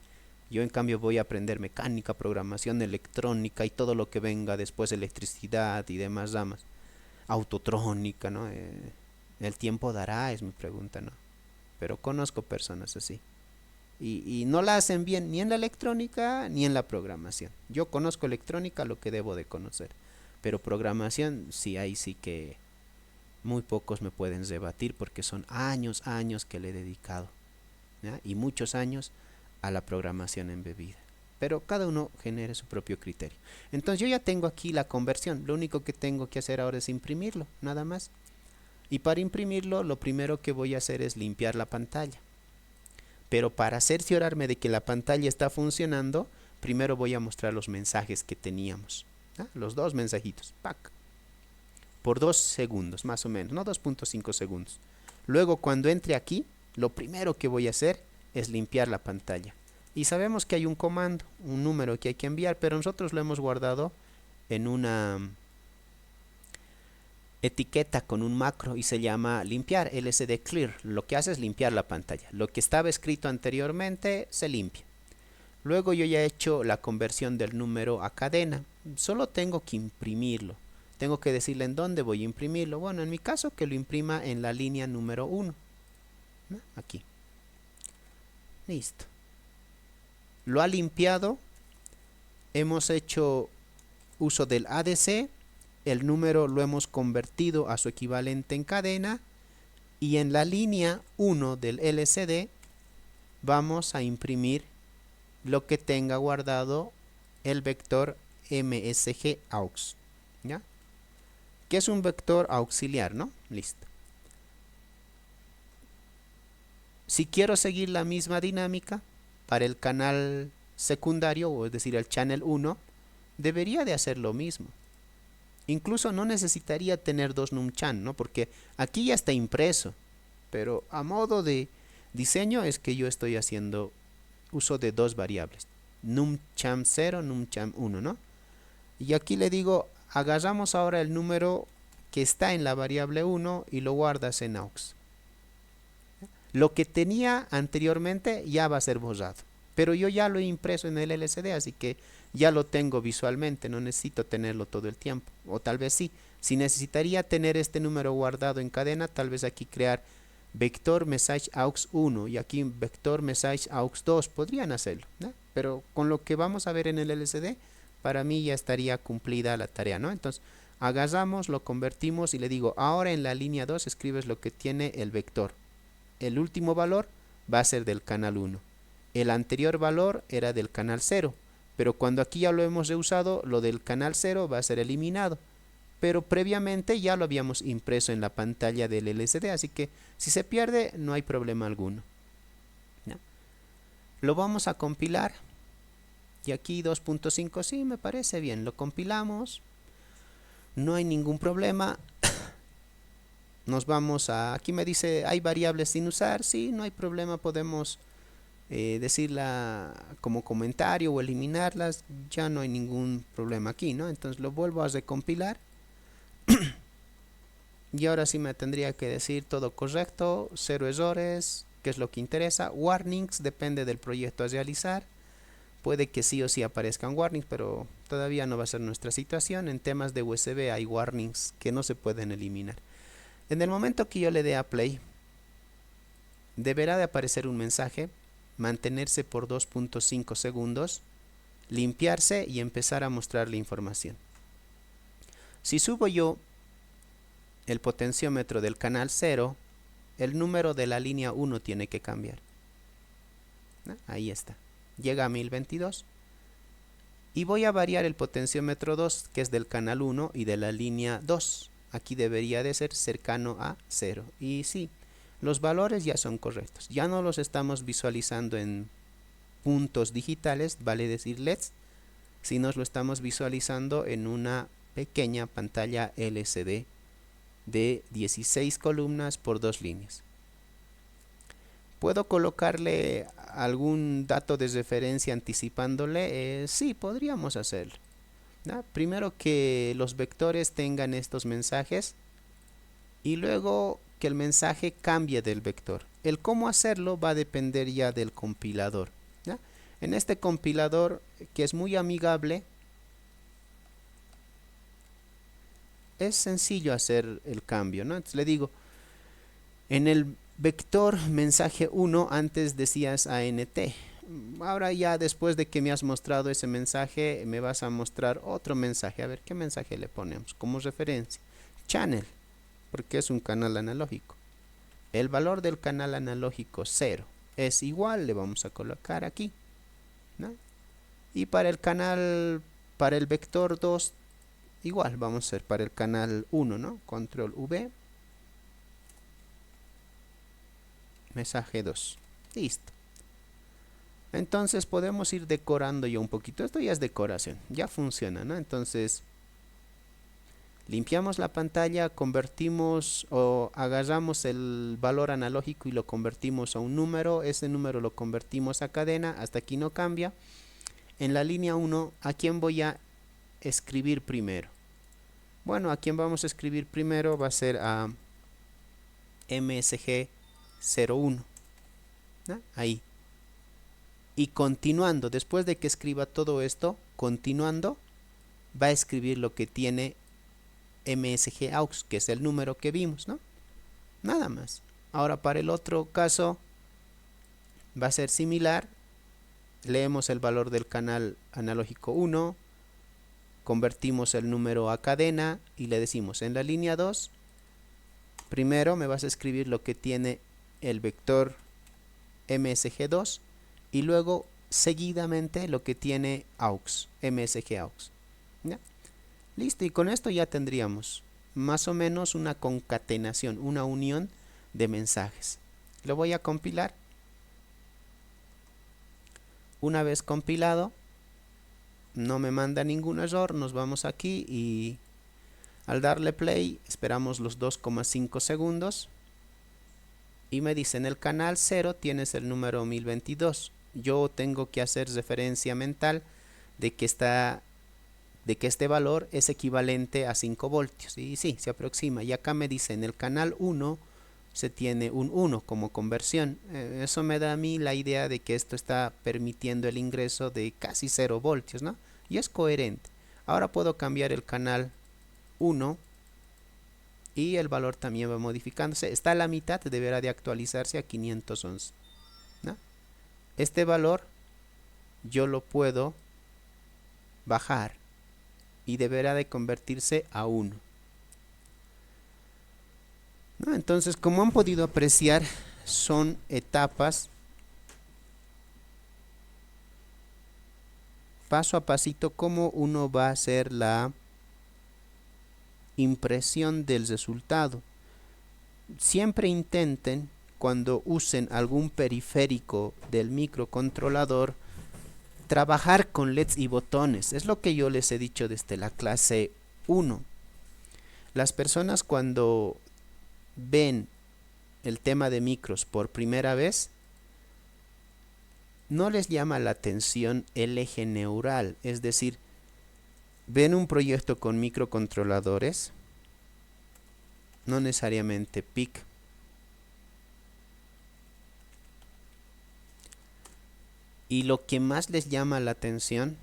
Yo en cambio voy a aprender mecánica, programación, electrónica y todo lo que venga después, electricidad y demás ramas. Autotrónica, ¿no? El tiempo dará, es mi pregunta, ¿no? Pero conozco personas así. Y no la hacen bien ni en la electrónica ni en la programación. Yo conozco electrónica, lo que debo de conocer. Pero programación, sí, ahí sí que muy pocos me pueden rebatir porque son años que le he dedicado, ¿ya? Y muchos años a la programación embebida. Pero cada uno genere su propio criterio. Entonces yo ya tengo aquí la conversión. Lo único que tengo que hacer ahora es imprimirlo, nada más. Y para imprimirlo, lo primero que voy a hacer es limpiar la pantalla. Pero para cerciorarme de que la pantalla está funcionando, primero voy a mostrar los mensajes que teníamos. ¿Ah? Los dos mensajitos. ¡Pac! Por 2 segundos, más o menos, no 2.5 segundos. Luego, cuando entre aquí, lo primero que voy a hacer es limpiar la pantalla. Y sabemos que hay un comando, un número que hay que enviar, pero nosotros lo hemos guardado en una etiqueta con un macro y se llama limpiar, lsd clear. Lo que hace es limpiar la pantalla. Lo que estaba escrito anteriormente se limpia. Luego yo ya he hecho la conversión del número a cadena. Solo tengo que imprimirlo. Tengo que decirle en dónde voy a imprimirlo. Bueno, en mi caso que lo imprima en la línea número 1, ¿no? Aquí. Listo. Lo ha limpiado. Hemos hecho uso del ADC. El número lo hemos convertido a su equivalente en cadena. Y en la línea 1 del LCD vamos a imprimir lo que tenga guardado el vector MSG aux, ¿ya? Que es un vector auxiliar, ¿no? Listo. Si quiero seguir la misma dinámica para el canal secundario, o es decir, el channel 1, debería de hacer lo mismo. Incluso no necesitaría tener dos numchan, ¿no? Porque aquí ya está impreso, pero a modo de diseño es que yo estoy haciendo uso de dos variables, numcham 0, numcham 1, ¿no? Y aquí le digo, agarramos ahora el número que está en la variable 1 y lo guardas en aux. Lo que tenía anteriormente ya va a ser borrado, pero yo ya lo he impreso en el LCD, así que ya lo tengo visualmente, no necesito tenerlo todo el tiempo. O tal vez sí, si necesitaría tener este número guardado en cadena, tal vez aquí crear vector message aux 1 y aquí vector message aux 2, podrían hacerlo, ¿no? Pero con lo que vamos a ver en el LCD, para mí ya estaría cumplida la tarea, ¿no? Entonces, agarramos, lo convertimos y le digo, ahora en la línea 2 escribes lo que tiene el vector. El último valor va a ser del canal 1. El anterior valor era del canal 0, pero cuando aquí ya lo hemos reusado, lo del canal 0 va a ser eliminado. Pero previamente ya lo habíamos impreso en la pantalla del LCD, así que si se pierde no hay problema alguno, ¿no? Lo vamos a compilar y aquí 2.5 sí me parece bien, lo compilamos, no hay ningún problema. Nos vamos a, aquí me dice hay variables sin usar, sí, no hay problema, podemos decirla como comentario o eliminarlas, ya no hay ningún problema aquí, ¿no? Entonces lo vuelvo a recompilar y ahora sí me tendría que decir todo correcto, cero errores, que es lo que interesa. Warnings depende del proyecto a realizar, puede que sí o sí aparezcan warnings, pero todavía no va a ser nuestra situación. En temas de USB hay warnings que no se pueden eliminar. En el momento que yo le dé a play, deberá de aparecer un mensaje, mantenerse por 2.5 segundos, limpiarse y empezar a mostrar la información. Si subo yo el potenciómetro del canal 0, el número de la línea 1 tiene que cambiar, ¿no? Ahí está, llega a 1022. Y voy a variar el potenciómetro 2, que es del canal 1 y de la línea 2. Aquí debería de ser cercano a 0. Y sí, los valores ya son correctos. Ya no los estamos visualizando en puntos digitales, vale decir LEDs, sino lo estamos visualizando en una pequeña pantalla LCD de 16 columnas por 2 líneas. ¿Puedo colocarle algún dato de referencia anticipándole? Sí, podríamos hacerlo, ¿no? Primero que los vectores tengan estos mensajes y luego que el mensaje cambie del vector. El cómo hacerlo va a depender ya del compilador, ¿no? En este compilador, que es muy amigable, es sencillo hacer el cambio, ¿no? Entonces le digo, en el vector mensaje 1 antes decías ANT. Ahora ya después de que me has mostrado ese mensaje, me vas a mostrar otro mensaje. A ver, ¿qué mensaje le ponemos como referencia? Channel, porque es un canal analógico. El valor del canal analógico 0 es igual, le vamos a colocar aquí, ¿no? Y para el canal, para el vector 2, igual, vamos a hacer para el canal 1, ¿no? Control V, mensaje 2. Listo. Entonces podemos ir decorando ya un poquito. Esto ya es decoración, ya funciona, ¿no? Entonces limpiamos la pantalla, convertimos o agarramos el valor analógico y lo convertimos a un número. Ese número lo convertimos a cadena, hasta aquí no cambia. En la línea 1, ¿a quién voy a escribir primero? Bueno, a quien vamos a escribir primero va a ser a MSG 01, ¿no? Ahí. Y continuando, después de que escriba todo esto, continuando, va a escribir lo que tiene MSG aux, que es el número que vimos, ¿no? Nada más. Ahora para el otro caso va a ser similar. Leemos el valor del canal analógico 1, convertimos el número a cadena y le decimos en la línea 2, primero me vas a escribir lo que tiene el vector MSG2 y luego seguidamente lo que tiene aux, MSG aux, ¿ya? Listo, y con esto ya tendríamos más o menos una concatenación, una unión de mensajes. Lo voy a compilar. Una vez compilado, no me manda ningún error, nos vamos aquí y Al darle play, esperamos los 2,5 segundos y me dice: en el canal 0 tienes el número 1022. Yo tengo que hacer referencia mental de que este valor es equivalente a 5 voltios. Y sí, se aproxima. Y acá me dice: en el canal 1 se tiene un 1 como conversión. Eso me da a mí la idea de que esto está permitiendo el ingreso de casi 0 voltios, ¿no? Y es coherente. Ahora puedo cambiar el canal 1 y el valor también va modificándose. Está a la mitad, deberá de actualizarse a 511, ¿no? Este valor yo lo puedo bajar y deberá de convertirse a 1, ¿no? Entonces, como han podido apreciar, son etapas paso a pasito como uno va a hacer la impresión del resultado. Siempre intenten, cuando usen algún periférico del microcontrolador, trabajar con LEDs y botones. Es lo que yo les he dicho desde la clase 1. Las personas, cuando ven el tema de micros por primera vez, no les llama la atención el eje neural. Es decir, ven un proyecto con microcontroladores, no necesariamente PIC, y lo que más les llama la atención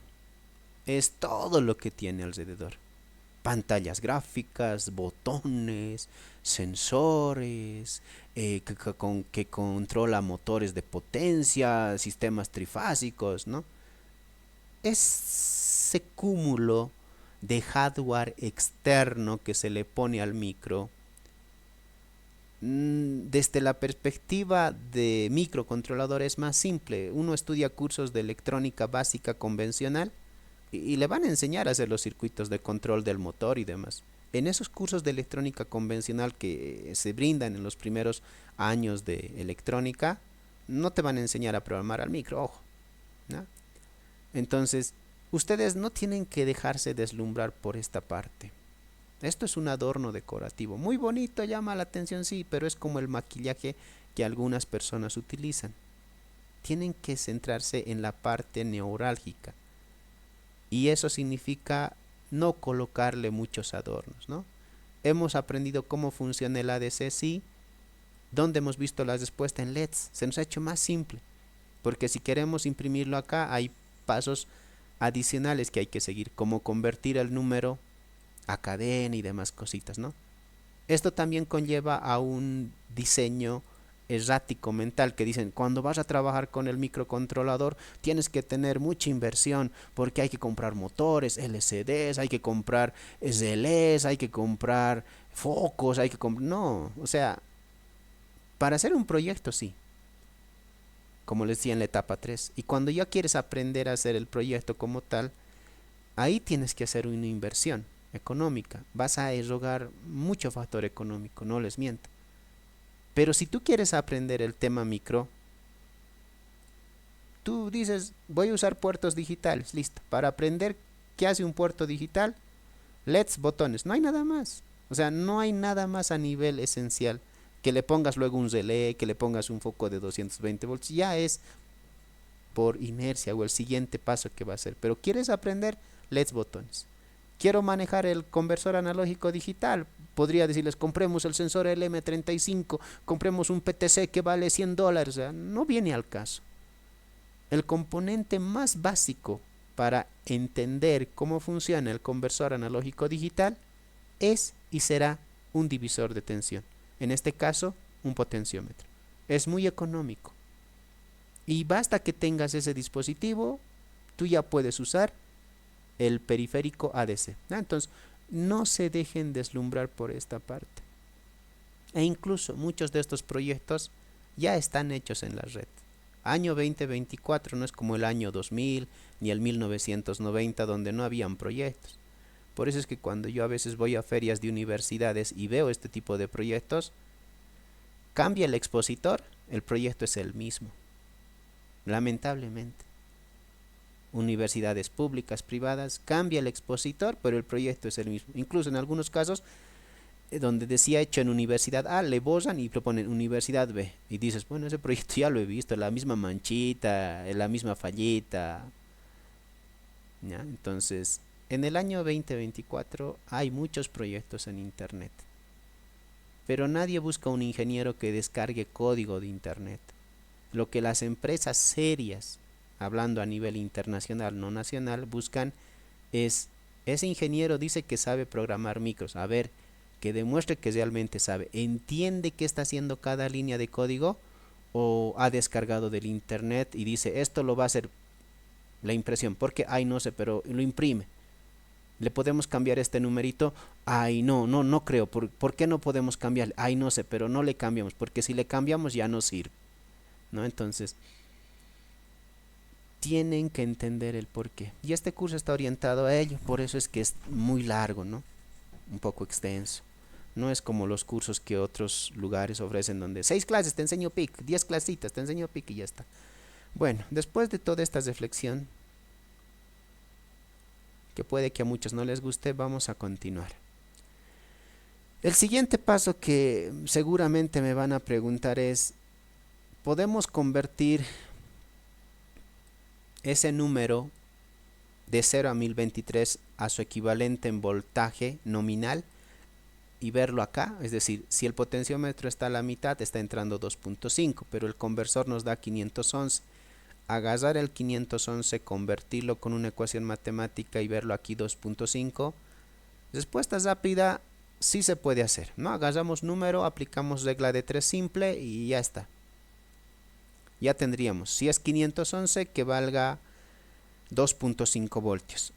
es todo lo que tiene alrededor: pantallas gráficas, botones, sensores, que controla motores de potencia, sistemas trifásicos, ¿no? Ese cúmulo de hardware externo que se le pone al micro, desde la perspectiva de microcontrolador, es más simple. Uno estudia cursos de electrónica básica convencional y le van a enseñar a hacer los circuitos de control del motor y demás. En esos cursos de electrónica convencional que se brindan en los primeros años de electrónica, no te van a enseñar a programar al micro, ojo, ¿no? Entonces, ustedes no tienen que dejarse deslumbrar por esta parte. Esto es un adorno decorativo, muy bonito, llama la atención, sí, pero es como el maquillaje que algunas personas utilizan. Tienen que centrarse en la parte neurálgica, y eso significa no colocarle muchos adornos, ¿no? Hemos aprendido cómo funciona el ADC, sí. ¿Dónde hemos visto la respuesta? En LEDs. Se nos ha hecho más simple, porque si queremos imprimirlo acá, hay pasos adicionales que hay que seguir, como convertir el número a cadena y demás cositas, ¿no? Esto también conlleva a un diseño errático mental, que dicen: cuando vas a trabajar con el microcontrolador tienes que tener mucha inversión, porque hay que comprar motores, LCDs, hay que comprar SLs, hay que comprar focos, hay que comprar... No, o sea, para hacer un proyecto sí, como les decía en la etapa 3, y cuando ya quieres aprender a hacer el proyecto como tal, ahí tienes que hacer una inversión económica, vas a erogar mucho factor económico, no les miento. Pero si tú quieres aprender el tema micro, tú dices: voy a usar puertos digitales, listo. Para aprender qué hace un puerto digital, LEDs, botones, no hay nada más. O sea, no hay nada más a nivel esencial. Que le pongas luego un relé, que le pongas un foco de 220 volts, ya es por inercia o el siguiente paso que va a hacer. Pero quieres aprender LEDs, botones. Quiero manejar el conversor analógico digital. Podría decirles: compremos el sensor LM35, compremos un PTC que vale $100. O sea, no viene al caso. El componente más básico para entender cómo funciona el conversor analógico digital es y será un divisor de tensión. En este caso, un potenciómetro. Es muy económico. Y basta que tengas ese dispositivo, tú ya puedes usar el periférico ADC. Entonces, no se dejen deslumbrar por esta parte. E incluso muchos de estos proyectos ya están hechos en la red. Año 2024 no es como el año 2000 ni el 1990, donde no habían proyectos. Por eso es que cuando yo a veces voy a ferias de universidades y veo este tipo de proyectos, cambia el expositor, el proyecto es el mismo. Lamentablemente. universidades públicas, privadas, cambia el expositor, pero el proyecto es el mismo. Incluso en algunos casos donde decía hecho en universidad A, le borran y proponen universidad B. Y dices, bueno, ese proyecto ya lo he visto, la misma manchita, la misma fallita. ¿Ya? Entonces, en el año 2024 hay muchos proyectos en Internet, pero nadie busca un ingeniero que descargue código de Internet. Lo que las empresas serias, hablando a nivel internacional, no nacional, buscan es, ese ingeniero dice que sabe programar micros. A ver, que demuestre que realmente sabe. ¿Entiende qué está haciendo cada línea de código? ¿O ha descargado del internet y dice, esto lo va a hacer la impresión? Porque, ay, no sé, pero lo imprime. ¿Le podemos cambiar este numerito? Ay, no, no, no creo. ¿Por qué no podemos cambiar? Ay, no sé, pero no le cambiamos, porque si le cambiamos ya no sirve, ¿no? Entonces, tienen que entender el porqué. Y este curso está orientado a ello, por eso es que es muy largo, ¿no? Un poco extenso. No es como los cursos que otros lugares ofrecen donde 6 clases te enseño PIC, 10 clasitas te enseño PIC y ya está. Bueno, después de toda esta reflexión, que puede que a muchos no les guste, vamos a continuar. El siguiente paso que seguramente me van a preguntar es, ¿podemos convertir ese número de 0 a 1023 a su equivalente en voltaje nominal y verlo acá? Es decir, si el potenciómetro está a la mitad, está entrando 2.5, pero el conversor nos da 511. Agarrar el 511, convertirlo con una ecuación matemática y verlo aquí 2.5. Respuesta rápida, sí se puede hacer, ¿no? Agarramos número, aplicamos regla de 3 simple y ya está. Ya tendríamos, si es 511, que valga 2.5 voltios.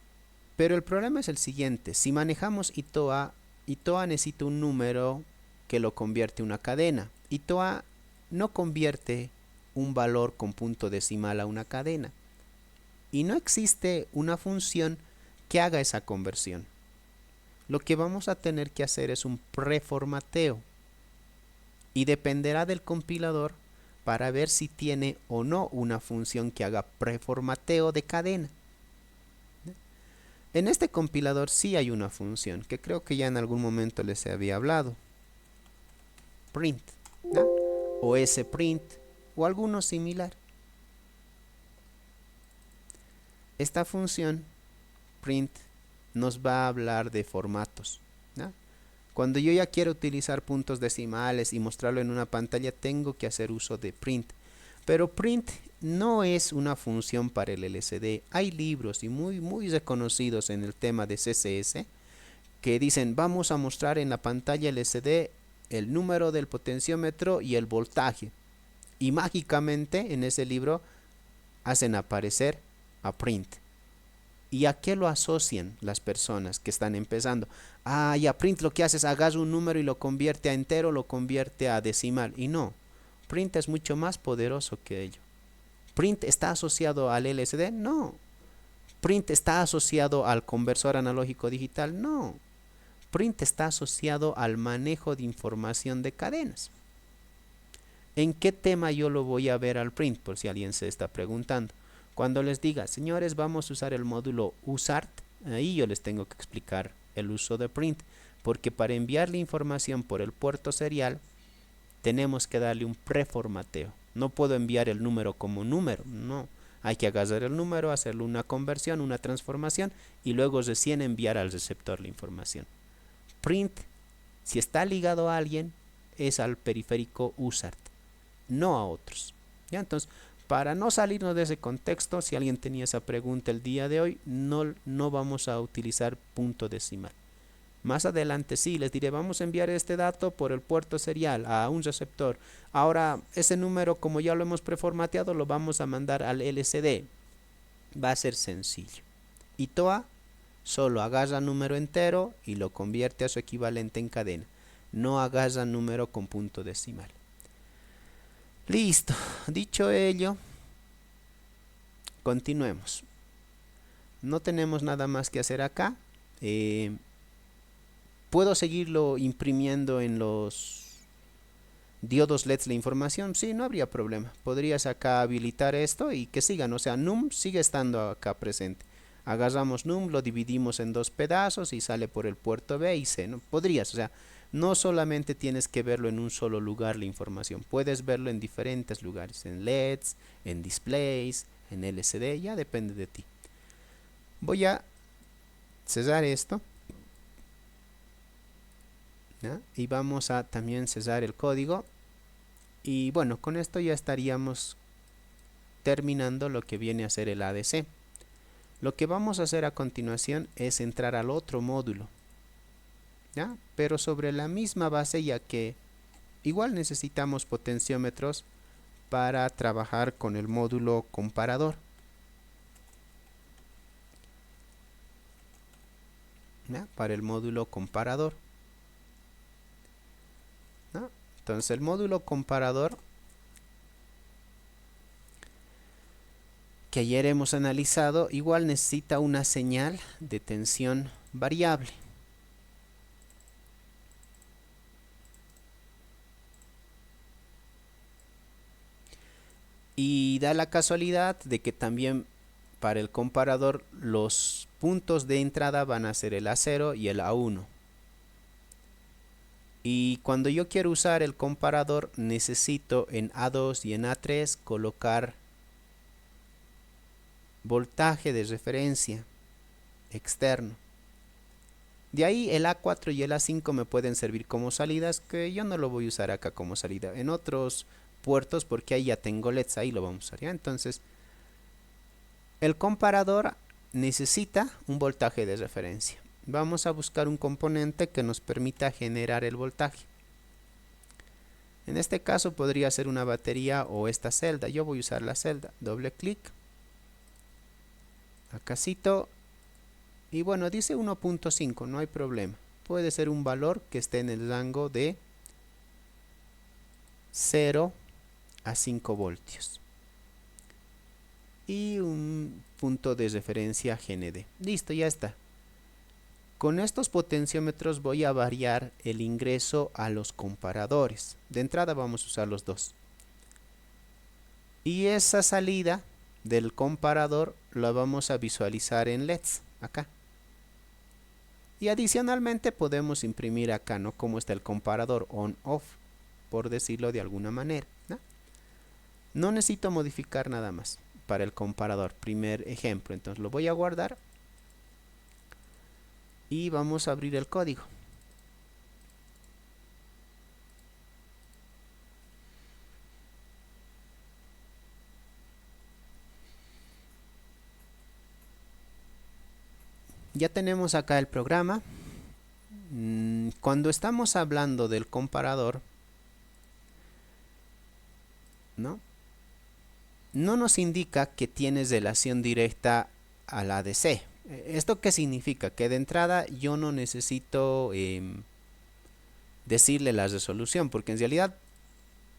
Pero el problema es el siguiente, si manejamos ITOA, ITOA necesita un número que lo convierte en una cadena. ITOA no convierte un valor con punto decimal a una cadena. Y no existe una función que haga esa conversión. Lo que vamos a tener que hacer es un preformateo. Y dependerá del compilador para ver si tiene o no una función que haga preformateo de cadena. En este compilador sí hay una función que creo que ya en algún momento les había hablado. Print, ¿no? O sprint o alguno similar. Esta función print nos va a hablar de formatos, ¿no? Cuando yo ya quiero utilizar puntos decimales y mostrarlo en una pantalla, tengo que hacer uso de print. Pero print no es una función para el LCD. Hay libros y muy reconocidos en el tema de CSS que dicen, vamos a mostrar en la pantalla LCD el número del potenciómetro y el voltaje. Y mágicamente en ese libro hacen aparecer a print. ¿Y a qué lo asocian las personas que están empezando? Ah, ya print lo que hace es agarra un número y lo convierte a entero, lo convierte a decimal. Y no, print es mucho más poderoso que ello. ¿Print está asociado al LCD? No. ¿Print está asociado al conversor analógico digital? No. Print está asociado al manejo de información de cadenas. ¿En qué tema yo lo voy a ver al print? Por si alguien se está preguntando. Cuando les diga, señores, vamos a usar el módulo USART, ahí yo les tengo que explicar el uso de print, porque para enviar la información por el puerto serial tenemos que darle un preformateo. No puedo enviar el número como número, no. Hay que agarrar el número, hacerle una conversión, una transformación y luego recién enviar al receptor la información. Print, si está ligado a alguien, es al periférico USART, no a otros. ¿Ya? Entonces, para no salirnos de ese contexto, si alguien tenía esa pregunta el día de hoy, no vamos a utilizar punto decimal. Más adelante sí, les diré, vamos a enviar este dato por el puerto serial a un receptor. Ahora, ese número, como ya lo hemos preformateado, lo vamos a mandar al LCD. Va a ser sencillo. ITOA solo agarra número entero y lo convierte a su equivalente en cadena. No agarra número con punto decimal. Listo, dicho ello, continuemos. No tenemos nada más que hacer acá. Puedo seguirlo imprimiendo en dio dos LEDs la información, sí, no habría problema. Podrías acá habilitar esto y que sigan, o sea, num sigue estando acá presente. Agarramos num, lo dividimos en dos pedazos y sale por el puerto B y C, ¿no? Podrías, o sea, no solamente tienes que verlo en un solo lugar la información, puedes verlo en diferentes lugares, en LEDs, en displays, en LCD, ya depende de ti. Voy a cerrar esto, ¿ya? Y vamos a también cerrar el código. Y bueno, con esto ya estaríamos terminando lo que viene a ser el ADC. Lo que vamos a hacer a continuación es entrar al otro módulo, ¿ya? Pero sobre la misma base, ya que igual necesitamos potenciómetros para trabajar con el módulo comparador, ¿ya? Para el módulo comparador, ¿no? Entonces el módulo comparador que ayer hemos analizado igual necesita una señal de tensión variable. Y da la casualidad de que también para el comparador los puntos de entrada van a ser el A0 y el A1. Y cuando yo quiero usar el comparador necesito en A2 y en A3 colocar voltaje de referencia externo. De ahí el A4 y el A5 me pueden servir como salidas, que yo no lo voy a usar acá como salida. En otros puertos, porque ahí ya tengo LEDs, ahí lo vamos a usar, ¿ya? Entonces, el comparador necesita un voltaje de referencia. Vamos a buscar un componente que nos permita generar el voltaje. En este caso podría ser una batería o esta celda. Yo voy a usar la celda. Doble clic. Acá cito. Y bueno, dice 1.5, no hay problema. Puede ser un valor que esté en el rango de 0 a 5 voltios. Y un punto de referencia GND. Listo, ya está. Con estos potenciómetros voy a variar el ingreso a los comparadores. De entrada vamos a usar los dos. Y esa salida del comparador la vamos a visualizar en LEDs, acá. Y adicionalmente podemos imprimir acá, ¿no? Cómo está el comparador on-off, por decirlo de alguna manera, ¿no? No necesito modificar nada más para el comparador. Primer ejemplo, entonces lo voy a guardar. Y vamos a abrir el código. Ya tenemos acá el programa. Cuando estamos hablando del comparador, ¿no? No nos indica que tienes relación directa al ADC. ¿Esto qué significa? Que de entrada yo no necesito decirle la resolución, porque en realidad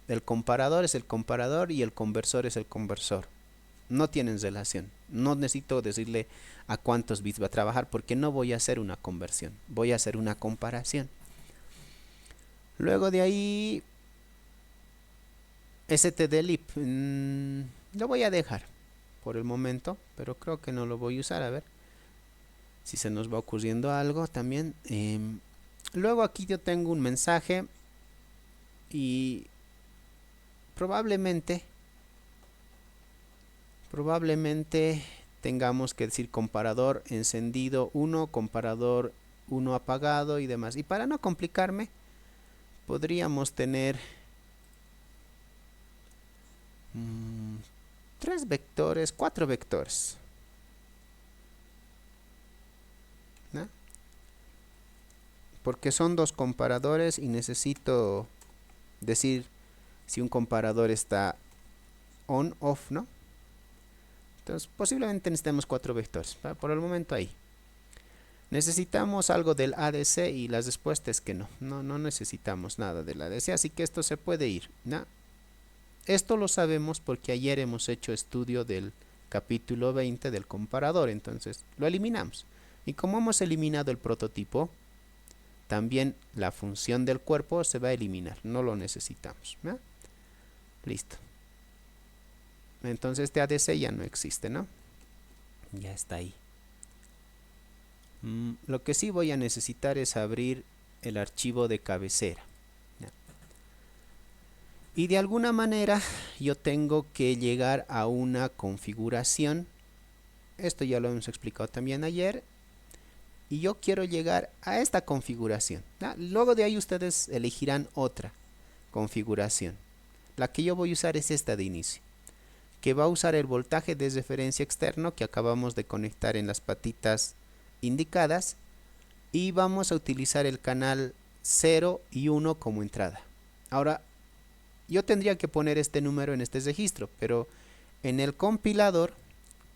el comparador es el comparador y el conversor es el conversor. No tienen relación. No necesito decirle a cuántos bits va a trabajar, porque no voy a hacer una conversión, voy a hacer una comparación. Luego de ahí, stdlib lo voy a dejar por el momento, pero creo que no lo voy a usar. A ver si se nos va ocurriendo algo también. Luego aquí yo tengo un mensaje y probablemente tengamos que decir comparador encendido 1, comparador 1 apagado y demás. Y para no complicarme, podríamos tener 3 vectores, 4 vectores, ¿no? Porque son dos comparadores y necesito decir si un comparador está on, off, ¿no? Entonces posiblemente necesitemos 4 vectores. Por el momento ahí. Necesitamos algo del ADC y la respuesta es que no necesitamos nada del ADC, así que esto se puede ir, ¿no? Esto lo sabemos porque ayer hemos hecho estudio del capítulo 20 del comparador, entonces lo eliminamos. Y como hemos eliminado el prototipo, también la función del cuerpo se va a eliminar, no lo necesitamos, ¿no? Listo. Entonces este ADC ya no existe, ¿no? Ya está ahí. Lo que sí voy a necesitar es abrir el archivo de cabecera. ¿Ya? Y de alguna manera yo tengo que llegar a una configuración. Esto ya lo hemos explicado también ayer. Y yo quiero llegar a esta configuración. ¿Ya? Luego de ahí ustedes elegirán otra configuración. La que yo voy a usar es esta de inicio, que va a usar el voltaje de referencia externo que acabamos de conectar en las patitas indicadas, y vamos a utilizar el canal 0 y 1 como entrada. Ahora, yo tendría que poner este número en este registro, pero en el compilador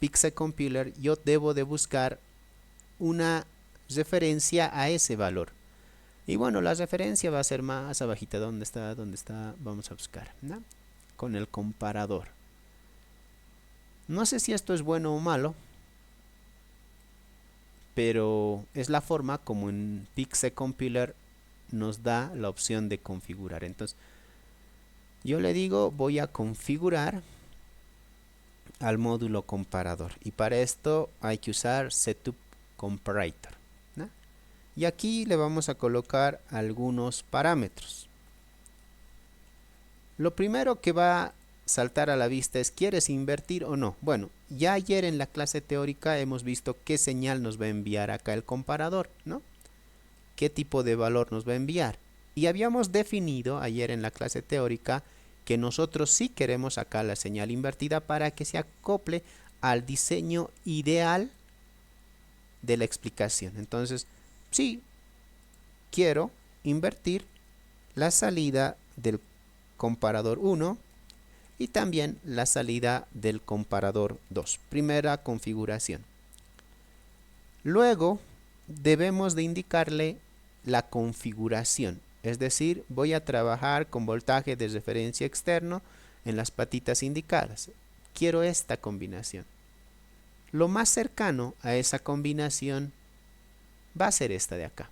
Pixel Compiler yo debo de buscar una referencia a ese valor. Y bueno, la referencia va a ser más abajita. ¿Dónde está? ¿Dónde está? Vamos a buscar, ¿no? Con el comparador. No sé si esto es bueno o malo, pero es la forma como en Pixel Compiler nos da la opción de configurar. Entonces, yo le digo, voy a configurar al módulo comparador. Y para esto hay que usar Setup Comparator, ¿no? Y aquí le vamos a colocar algunos parámetros. Lo primero que va a saltar a la vista es: ¿quieres invertir o no? Bueno, ya ayer en la clase teórica hemos visto qué señal nos va a enviar acá el comparador, ¿no? ¿Qué tipo de valor nos va a enviar? Y habíamos definido ayer en la clase teórica que nosotros sí queremos acá la señal invertida para que se acople al diseño ideal de la explicación. Entonces, sí, quiero invertir la salida del comparador 1 y también la salida del comparador 2. Primera configuración. Luego debemos de indicarle la configuración, es decir, voy a trabajar con voltaje de referencia externo en las patitas indicadas. Quiero esta combinación. Lo más cercano a esa combinación va a ser esta de acá.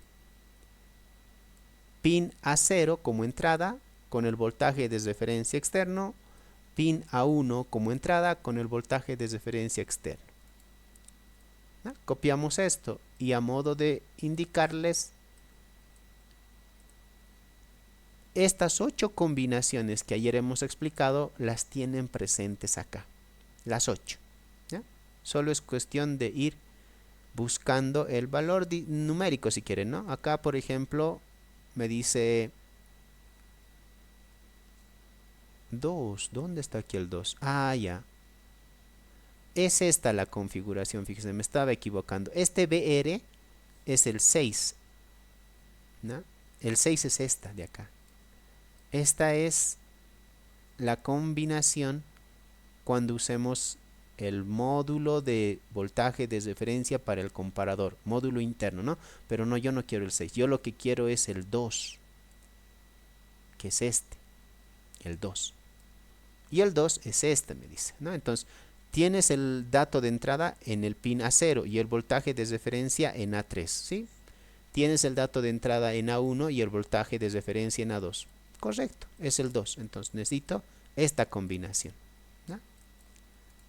Pin A0 como entrada con el voltaje de referencia externo, pin A1 como entrada con el voltaje de referencia externo. ¿No? Copiamos esto y a modo de indicarles estas 8 combinaciones que ayer hemos explicado, las tienen presentes acá, las 8. ¿Ya? Solo es cuestión de ir buscando el valor numérico si quieren, ¿no? Acá, por ejemplo, me dice 2. ¿Dónde está aquí el 2? Ah, ya. Es esta la configuración, fíjense, me estaba equivocando. Este BR es el 6, ¿no? El 6 es esta de acá. Esta es la combinación cuando usemos el módulo de voltaje de referencia para el comparador, módulo interno, ¿no? Pero no, yo no quiero el 6, yo lo que quiero es el 2, que es este, el 2. Y el 2 es este, me dice, ¿no? Entonces, tienes el dato de entrada en el pin A0 y el voltaje de referencia en A3, ¿sí? Tienes el dato de entrada en A1 y el voltaje de referencia en A2. Correcto, es el 2. Entonces necesito esta combinación, ¿no?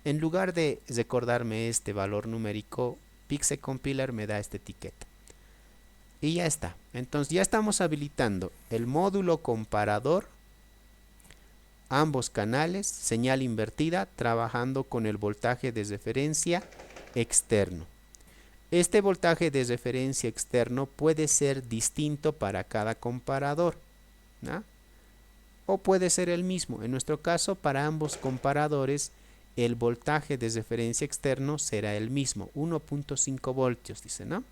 En lugar de recordarme este valor numérico, Pixel Compiler me da esta etiqueta. Y ya está. Entonces ya estamos habilitando el módulo comparador, ambos canales, señal invertida, trabajando con el voltaje de referencia externo. Este voltaje de referencia externo puede ser distinto para cada comparador, ¿no? O puede ser el mismo. En nuestro caso, para ambos comparadores, el voltaje de referencia externo será el mismo, 1.5 voltios, dice, ¿no?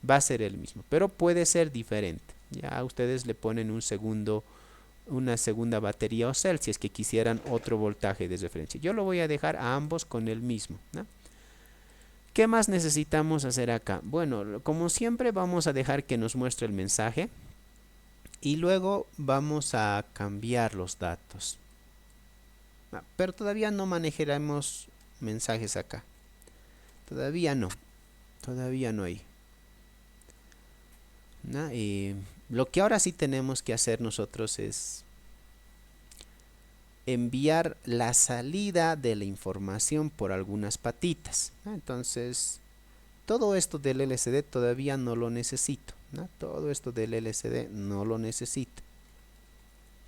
Va a ser el mismo, pero puede ser diferente. Ya ustedes le ponen una segunda batería o cel si es que quisieran otro voltaje de referencia. Yo lo voy a dejar a ambos con el mismo, ¿no? ¿Qué más necesitamos hacer acá? Bueno, como siempre vamos a dejar que nos muestre el mensaje y luego vamos a cambiar los datos. Pero todavía no manejaremos mensajes acá. Todavía no hay. ¿no? Y lo que ahora sí tenemos que hacer nosotros es enviar la salida de la información por algunas patitas, ¿no? Entonces, todo esto del LCD todavía no lo necesito, ¿no? Todo esto del LCD no lo necesito.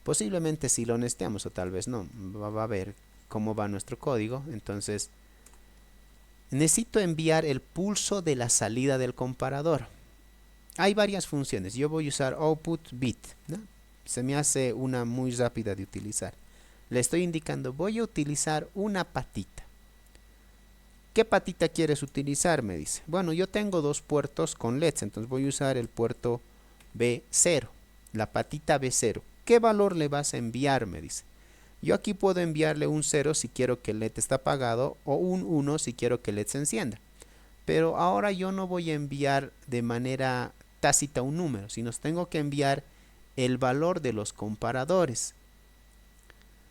Posiblemente sí lo necesitamos o tal vez no. Va a ver cómo va nuestro código. Entonces, necesito enviar el pulso de la salida del comparador. Hay varias funciones. Yo voy a usar output bit, ¿no? Se me hace una muy rápida de utilizar. Le estoy indicando, voy a utilizar una patita. ¿Qué patita quieres utilizar? Me dice. Bueno, yo tengo dos puertos con LEDs, entonces voy a usar el puerto B0, la patita B0. ¿Qué valor le vas a enviar? Me dice. Yo aquí puedo enviarle un 0 si quiero que el LED está apagado o un 1 si quiero que el LED se encienda. Pero ahora yo no voy a enviar de manera tácita un número, sino tengo que enviar el valor de los comparadores.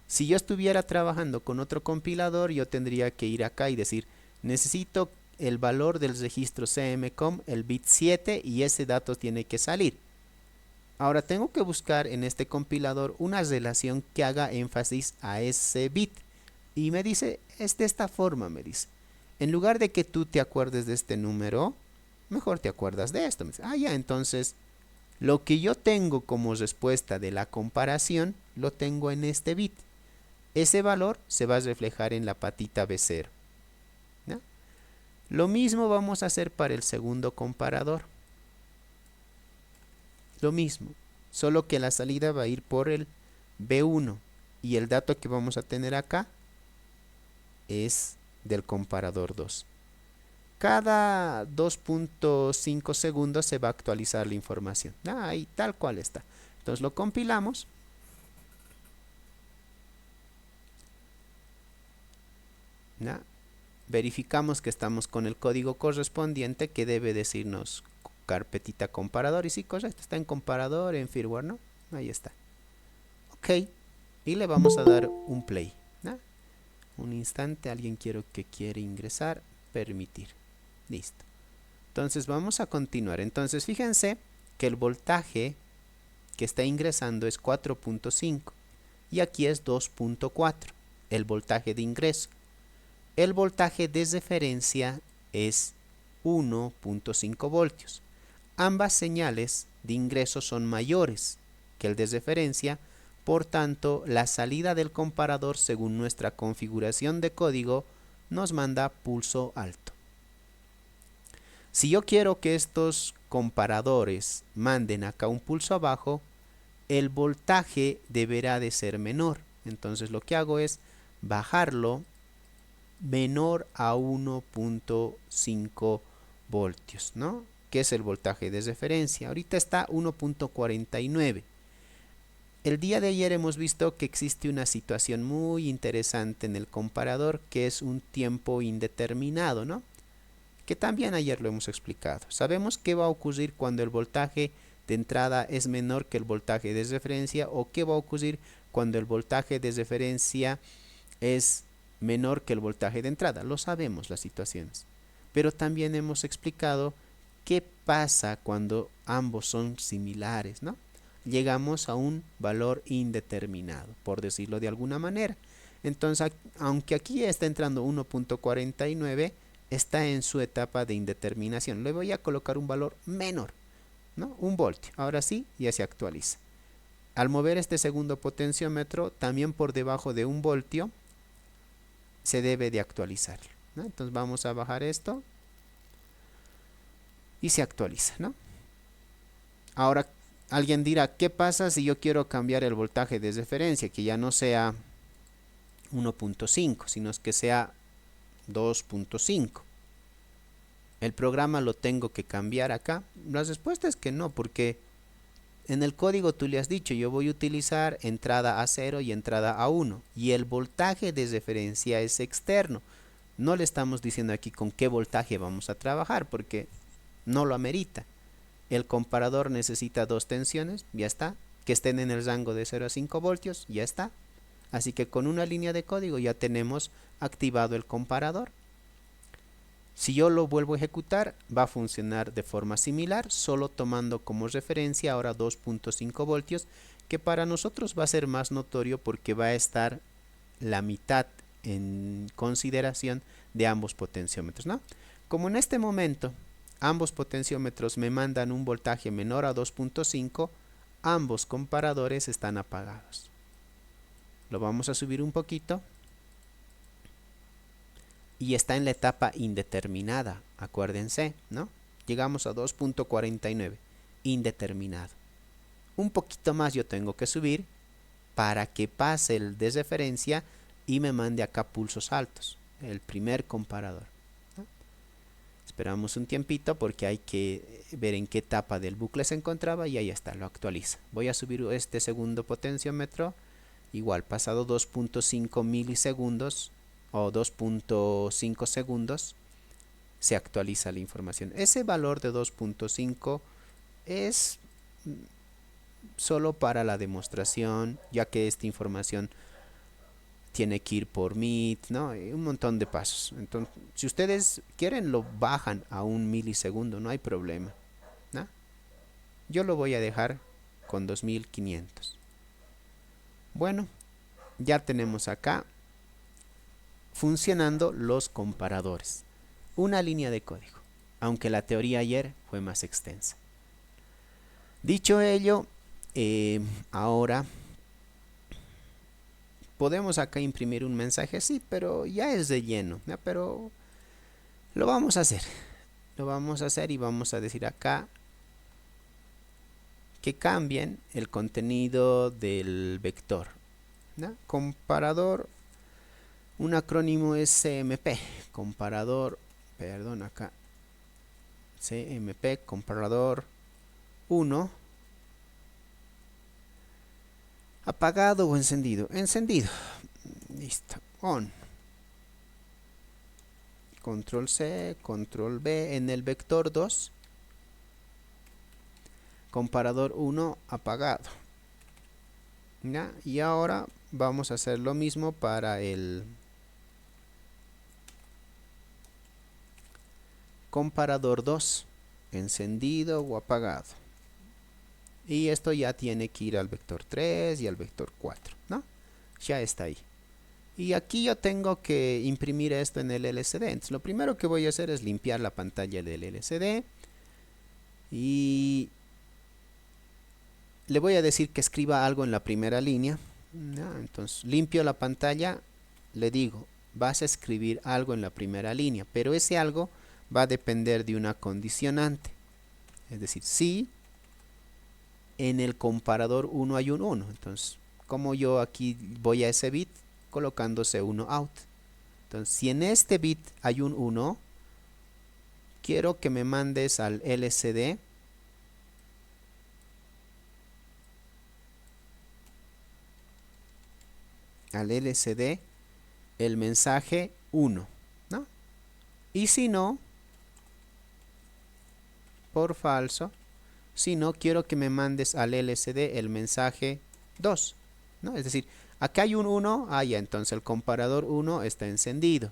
Si yo estuviera trabajando con otro compilador, yo tendría que ir acá y decir, necesito el valor del registro CMCOM, el bit 7, y ese dato tiene que salir. Ahora tengo que buscar en este compilador una relación que haga énfasis a ese bit. Y me dice, es de esta forma, me dice. En lugar de que tú te acuerdes de este número, mejor te acuerdas de esto. Me dice, ya, entonces, lo que yo tengo como respuesta de la comparación, lo tengo en este bit. Ese valor se va a reflejar en la patita B0, ¿no? Lo mismo vamos a hacer para el segundo comparador. Lo mismo, solo que la salida va a ir por el B1 y el dato que vamos a tener acá es del comparador 2. Cada 2.5 segundos se va a actualizar la información. Ahí tal cual está. Entonces lo compilamos. ¿No? Verificamos que estamos con el código correspondiente que debe decirnos carpetita comparador. Y sí, correcto, está en comparador, en firmware, ¿no? Ahí está. Ok. Y le vamos a dar un play, ¿no? Un instante, alguien quiere ingresar, permitir. Listo. Entonces vamos a continuar. Entonces fíjense que el voltaje que está ingresando es 4.5 y aquí es 2.4, el voltaje de ingreso. El voltaje de referencia es 1.5 voltios. Ambas señales de ingreso son mayores que el de referencia, por tanto, la salida del comparador según nuestra configuración de código nos manda pulso alto. Si yo quiero que estos comparadores manden acá un pulso bajo, el voltaje deberá de ser menor. Entonces lo que hago es bajarlo menor a 1.5 voltios, ¿no? Que es el voltaje de referencia. Ahorita está 1.49. El día de ayer hemos visto que existe una situación muy interesante en el comparador, que es un tiempo indeterminado, ¿no? Que también ayer lo hemos explicado. Sabemos qué va a ocurrir cuando el voltaje de entrada es menor que el voltaje de referencia, o qué va a ocurrir cuando el voltaje de referencia es menor que el voltaje de entrada. Lo sabemos las situaciones. Pero también hemos explicado qué pasa cuando ambos son similares, ¿no? Llegamos a un valor indeterminado, por decirlo de alguna manera. Entonces, aunque aquí está entrando 1.49, está en su etapa de indeterminación. Le voy a colocar un valor menor, ¿no? Un voltio. Ahora sí, ya se actualiza. Al mover este segundo potenciómetro, también por debajo de un voltio, se debe de actualizar, ¿no? Entonces vamos a bajar esto y se actualiza, ¿no? Ahora alguien dirá, ¿qué pasa si yo quiero cambiar el voltaje de referencia? Que ya no sea 1.5, sino que sea 2.5. ¿El programa lo tengo que cambiar acá? La respuesta es que no, porque en el código tú le has dicho, yo voy a utilizar entrada a 0 y entrada a 1, y el voltaje de referencia es externo. No le estamos diciendo aquí con qué voltaje vamos a trabajar, porque no lo amerita. El comparador necesita dos tensiones, ya está, que estén en el rango de 0 a 5 voltios, ya está. Así que con una línea de código ya tenemos activado el comparador. Si yo lo vuelvo a ejecutar, va a funcionar de forma similar, solo tomando como referencia ahora 2.5 voltios, que para nosotros va a ser más notorio porque va a estar la mitad en consideración de ambos potenciómetros, ¿no? Como en este momento ambos potenciómetros me mandan un voltaje menor a 2.5, ambos comparadores están apagados. Lo vamos a subir un poquito. Y está en la etapa indeterminada, acuérdense, ¿no? Llegamos a 2.49, indeterminado. Un poquito más yo tengo que subir para que pase el de referencia y me mande acá pulsos altos, el primer comparador, ¿no? Esperamos un tiempito porque hay que ver en qué etapa del bucle se encontraba y ahí está, lo actualiza. Voy a subir este segundo potenciómetro, igual pasado 2.5 milisegundos o 2.5 segundos se actualiza la información. Ese valor de 2.5 es solo para la demostración, ya que esta información tiene que ir por Meet, ¿no? Un montón de pasos. Entonces, si ustedes quieren, lo bajan a 1 milisegundo, no hay problema, ¿no? Yo lo voy a dejar con 2500. Bueno, ya tenemos acá funcionando los comparadores. Una línea de código, aunque la teoría ayer fue más extensa. Dicho ello, ahora podemos acá imprimir un mensaje, sí, pero ya es de lleno, ¿no? Pero lo vamos a hacer. Lo vamos a hacer y vamos a decir acá que cambien el contenido del vector, ¿no? Comparador, un acrónimo es CMP, comparador, perdón, acá, CMP, comparador 1, apagado o encendido, encendido, listo, on, control C, control B, en el vector 2, comparador 1 apagado, ¿ya? Y ahora vamos a hacer lo mismo para el comparador 2, encendido o apagado. Y esto ya tiene que ir al vector 3 y al vector 4, ¿no? Ya está ahí. Y aquí yo tengo que imprimir esto en el LCD. Entonces lo primero que voy a hacer es limpiar la pantalla del LCD. Y le voy a decir que escriba algo en la primera línea, ¿no? Entonces limpio la pantalla, le digo, vas a escribir algo en la primera línea, pero ese algo va a depender de una condicionante. Es decir, si en el comparador 1 hay un 1, entonces como yo aquí voy a ese bit colocándose 1 out. Entonces si en este bit hay un 1, quiero que me mandes al LCD el mensaje 1, ¿no? Y si no, por falso, si no, quiero que me mandes al LCD el mensaje 2, ¿no? Es decir, acá hay un 1, ya, entonces el comparador 1 está encendido.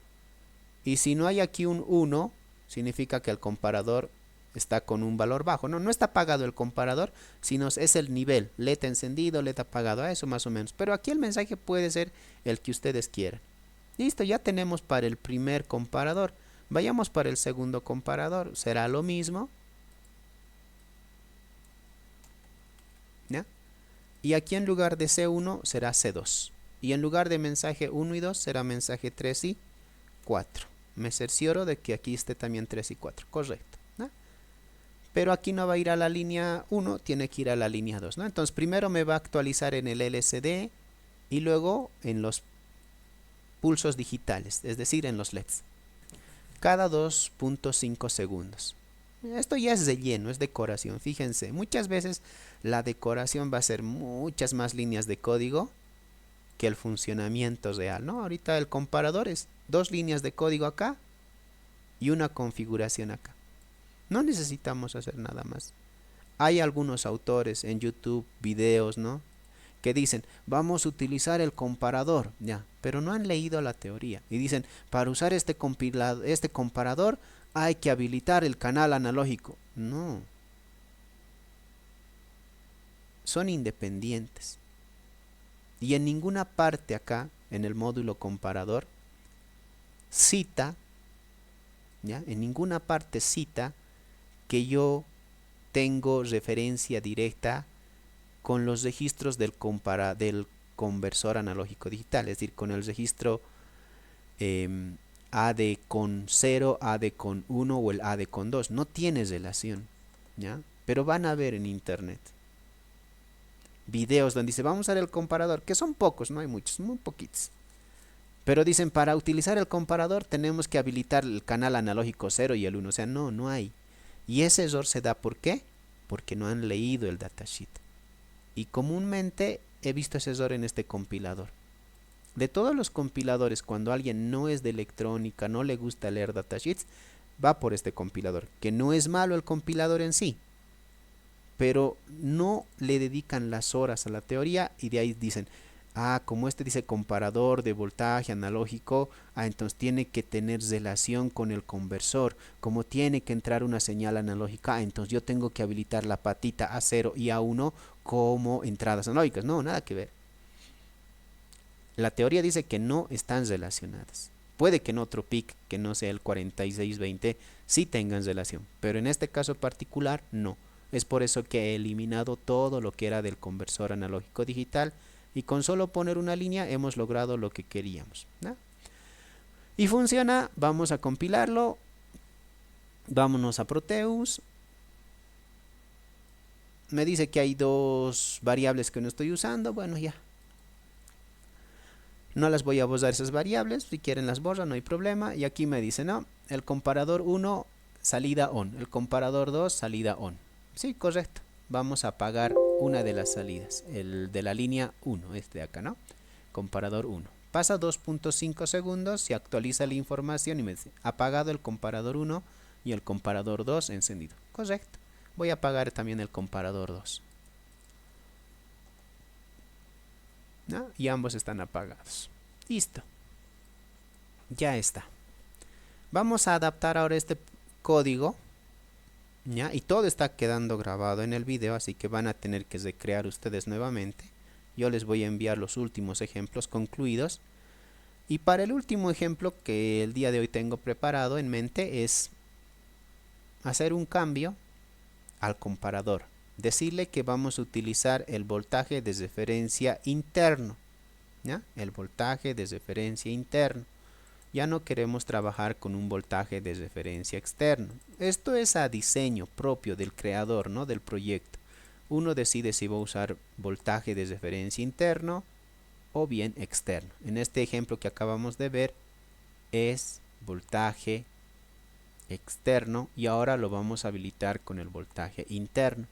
Y si no hay aquí un 1, significa que el comparador está con un valor bajo. No, no está apagado el comparador, sino es el nivel, LED encendido, LED apagado, a eso más o menos. Pero aquí el mensaje puede ser el que ustedes quieran. Listo, ya tenemos para el primer comparador. Vayamos para el segundo comparador, será lo mismo, ¿ya? Y aquí en lugar de C1 será C2. Y en lugar de mensaje 1 y 2 será mensaje 3 y 4. Me cercioro de que aquí esté también 3 y 4, correcto, ¿no? Pero aquí no va a ir a la línea 1, tiene que ir a la línea 2, ¿no? Entonces primero me va a actualizar en el LCD y luego en los pulsos digitales, es decir, en los LEDs, cada 2.5 segundos. Esto ya es de lleno, es decoración. Fíjense, muchas veces la decoración va a ser muchas más líneas de código que el funcionamiento real, ¿no? Ahorita el comparador es 2 líneas de código acá y una configuración acá. No necesitamos hacer nada más. Hay algunos autores en YouTube, videos, ¿no?, que dicen, vamos a utilizar el comparador, ya, pero no han leído la teoría. Y dicen, para usar este comparador hay que habilitar el canal analógico. No, son independientes. Y en ninguna parte acá, en el módulo comparador, cita, ¿ya? En ninguna parte cita que yo tengo referencia directa con los registros del conversor analógico digital, es decir, con el registro AD con 0, AD con 1 o el AD con 2. No tiene relación, ¿ya? Pero van a ver en internet videos donde dice, vamos a usar el comparador, que son pocos, no hay muchos, muy poquitos. Pero dicen, para utilizar el comparador tenemos que habilitar el canal analógico 0 y el 1. O sea, no, no hay. Y ese error se da, ¿por qué? Porque no han leído el datasheet. Y comúnmente he visto ese error en este compilador. De todos los compiladores, cuando alguien no es de electrónica, no le gusta leer datasheets, va por este compilador. Que no es malo el compilador en sí, pero no le dedican las horas a la teoría y de ahí dicen, como este dice comparador de voltaje analógico, entonces tiene que tener relación con el conversor. Como tiene que entrar una señal analógica, entonces yo tengo que habilitar la patita A0 y A1 como entradas analógicas. No, nada que ver. La teoría dice que no están relacionadas. Puede que en otro PIC, que no sea el 4620, sí tengan relación, pero en este caso particular no. Es por eso que he eliminado todo lo que era del conversor analógico digital y con solo poner una línea hemos logrado lo que queríamos, ¿no? Y funciona. Vamos a compilarlo. Vámonos a Proteus. Me dice que hay dos variables que no estoy usando. Bueno, ya. No las voy a borrar esas variables. Si quieren las borran, no hay problema. Y aquí me dice, no, el comparador 1 salida on, el comparador 2 salida on. Sí, correcto. Vamos a apagar una de las salidas, el de la línea 1, este de acá, ¿no? Comparador 1. Pasa 2.5 segundos, se actualiza la información y me dice, apagado el comparador 1 y el comparador 2 encendido. Correcto. Voy a apagar también el comparador 2, ¿no? Y ambos están apagados. Listo. Ya está. Vamos a adaptar ahora este código, ¿ya? Y todo está quedando grabado en el video, así que van a tener que recrear ustedes nuevamente. Yo les voy a enviar los últimos ejemplos concluidos. Y para el último ejemplo que el día de hoy tengo preparado en mente es hacer un cambio al comparador. Decirle que vamos a utilizar el voltaje de referencia interno, ¿ya? El voltaje de referencia interno. Ya no queremos trabajar con un voltaje de referencia externo. Esto es a diseño propio del creador, ¿no? Del proyecto. Uno decide si va a usar voltaje de referencia interno o bien externo. En este ejemplo que acabamos de ver es voltaje externo y ahora lo vamos a habilitar con el voltaje interno.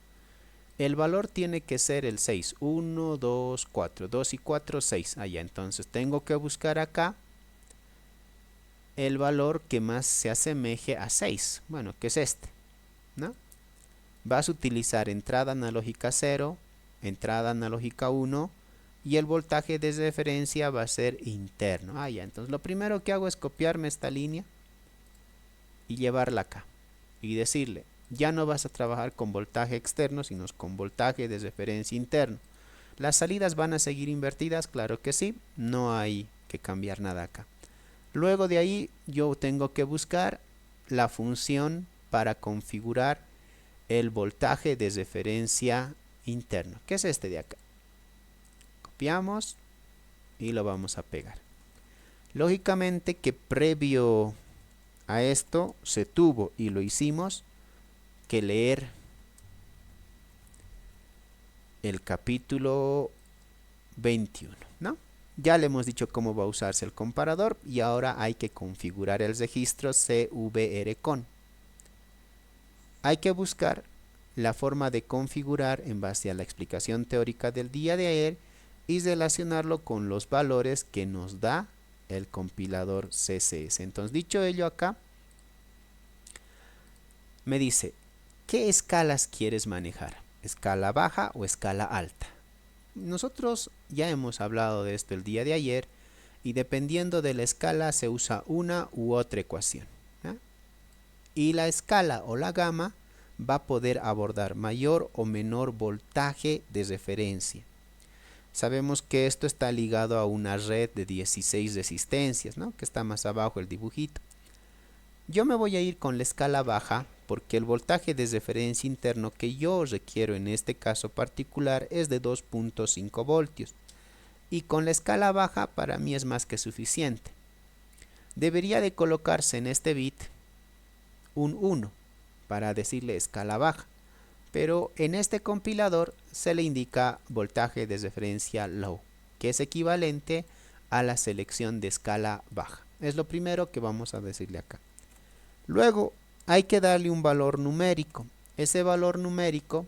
El valor tiene que ser el 6. 1, 2, 4. 2 y 4, 6. Allá, entonces tengo que buscar acá el valor que más se asemeje a 6. Bueno, que es este, ¿no? Vas a utilizar entrada analógica 0, entrada analógica 1 y el voltaje de referencia va a ser interno. Ya, entonces lo primero que hago es copiarme esta línea y llevarla acá y decirle, ya no vas a trabajar con voltaje externo, sino con voltaje de referencia interno. ¿Las salidas van a seguir invertidas? Claro que sí, no hay que cambiar nada acá. Luego de ahí yo tengo que buscar la función para configurar el voltaje de referencia interno, que es este de acá. Copiamos y lo vamos a pegar. Lógicamente que previo a esto se tuvo y lo hicimos que leer el capítulo 21, ¿no? Ya le hemos dicho cómo va a usarse el comparador y ahora hay que configurar el registro CVRCon. Hay que buscar la forma de configurar en base a la explicación teórica del día de ayer y relacionarlo con los valores que nos da el compilador CSS. Entonces, dicho ello acá, me dice, ¿qué escalas quieres manejar? ¿Escala baja o escala alta? Nosotros ya hemos hablado de esto el día de ayer y dependiendo de la escala se usa una u otra ecuación, ¿ya? Y la escala o la gama va a poder abordar mayor o menor voltaje de referencia. Sabemos que esto está ligado a una red de 16 resistencias, ¿no? Que está más abajo el dibujito. Yo me voy a ir con la escala baja porque el voltaje de referencia interno que yo requiero en este caso particular es de 2.5 voltios. Y con la escala baja para mí es más que suficiente. Debería de colocarse en este bit un 1 para decirle escala baja, pero en este compilador se le indica voltaje de referencia low, que es equivalente a la selección de escala baja. Es lo primero que vamos a decirle acá. Luego hay que darle un valor numérico. Ese valor numérico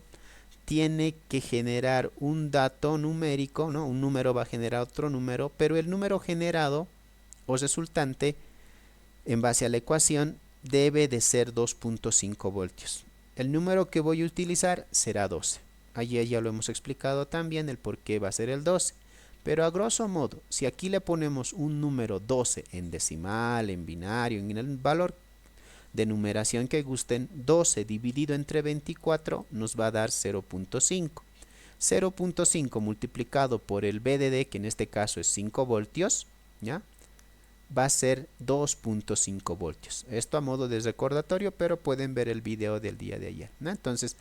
tiene que generar un dato numérico, ¿no? Un número va a generar otro número, pero el número generado o resultante en base a la ecuación debe de ser 2.5 voltios. El número que voy a utilizar será 12. Allí ya lo hemos explicado también el por qué va a ser el 12. Pero a grosso modo, si aquí le ponemos un número 12 en decimal, en binario, en el valor de numeración que gusten, 12 dividido entre 24 nos va a dar 0.5. 0.5 multiplicado por el VDD, que en este caso es 5 voltios, ¿ya? Va a ser 2.5 voltios. Esto a modo de recordatorio, pero pueden ver el video del día de ayer, ¿no? Entonces,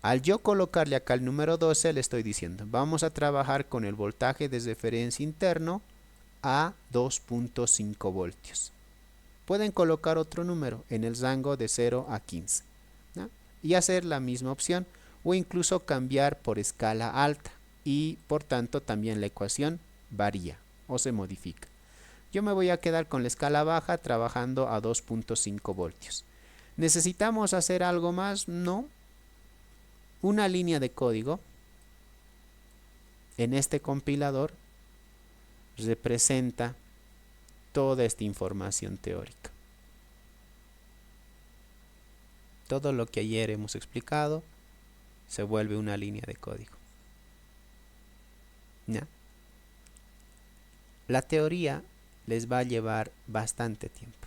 al yo colocarle acá el número 12, le estoy diciendo, vamos a trabajar con el voltaje de referencia interno a 2.5 voltios. Pueden colocar otro número en el rango de 0 a 15, ¿no? Y hacer la misma opción o incluso cambiar por escala alta y por tanto también la ecuación varía o se modifica. Yo me voy a quedar con la escala baja trabajando a 2.5 voltios. ¿Necesitamos hacer algo más? No. Una línea de código en este compilador representa toda esta información teórica. Todo lo que ayer hemos explicado se vuelve una línea de código, ¿ya? La teoría les va a llevar bastante tiempo.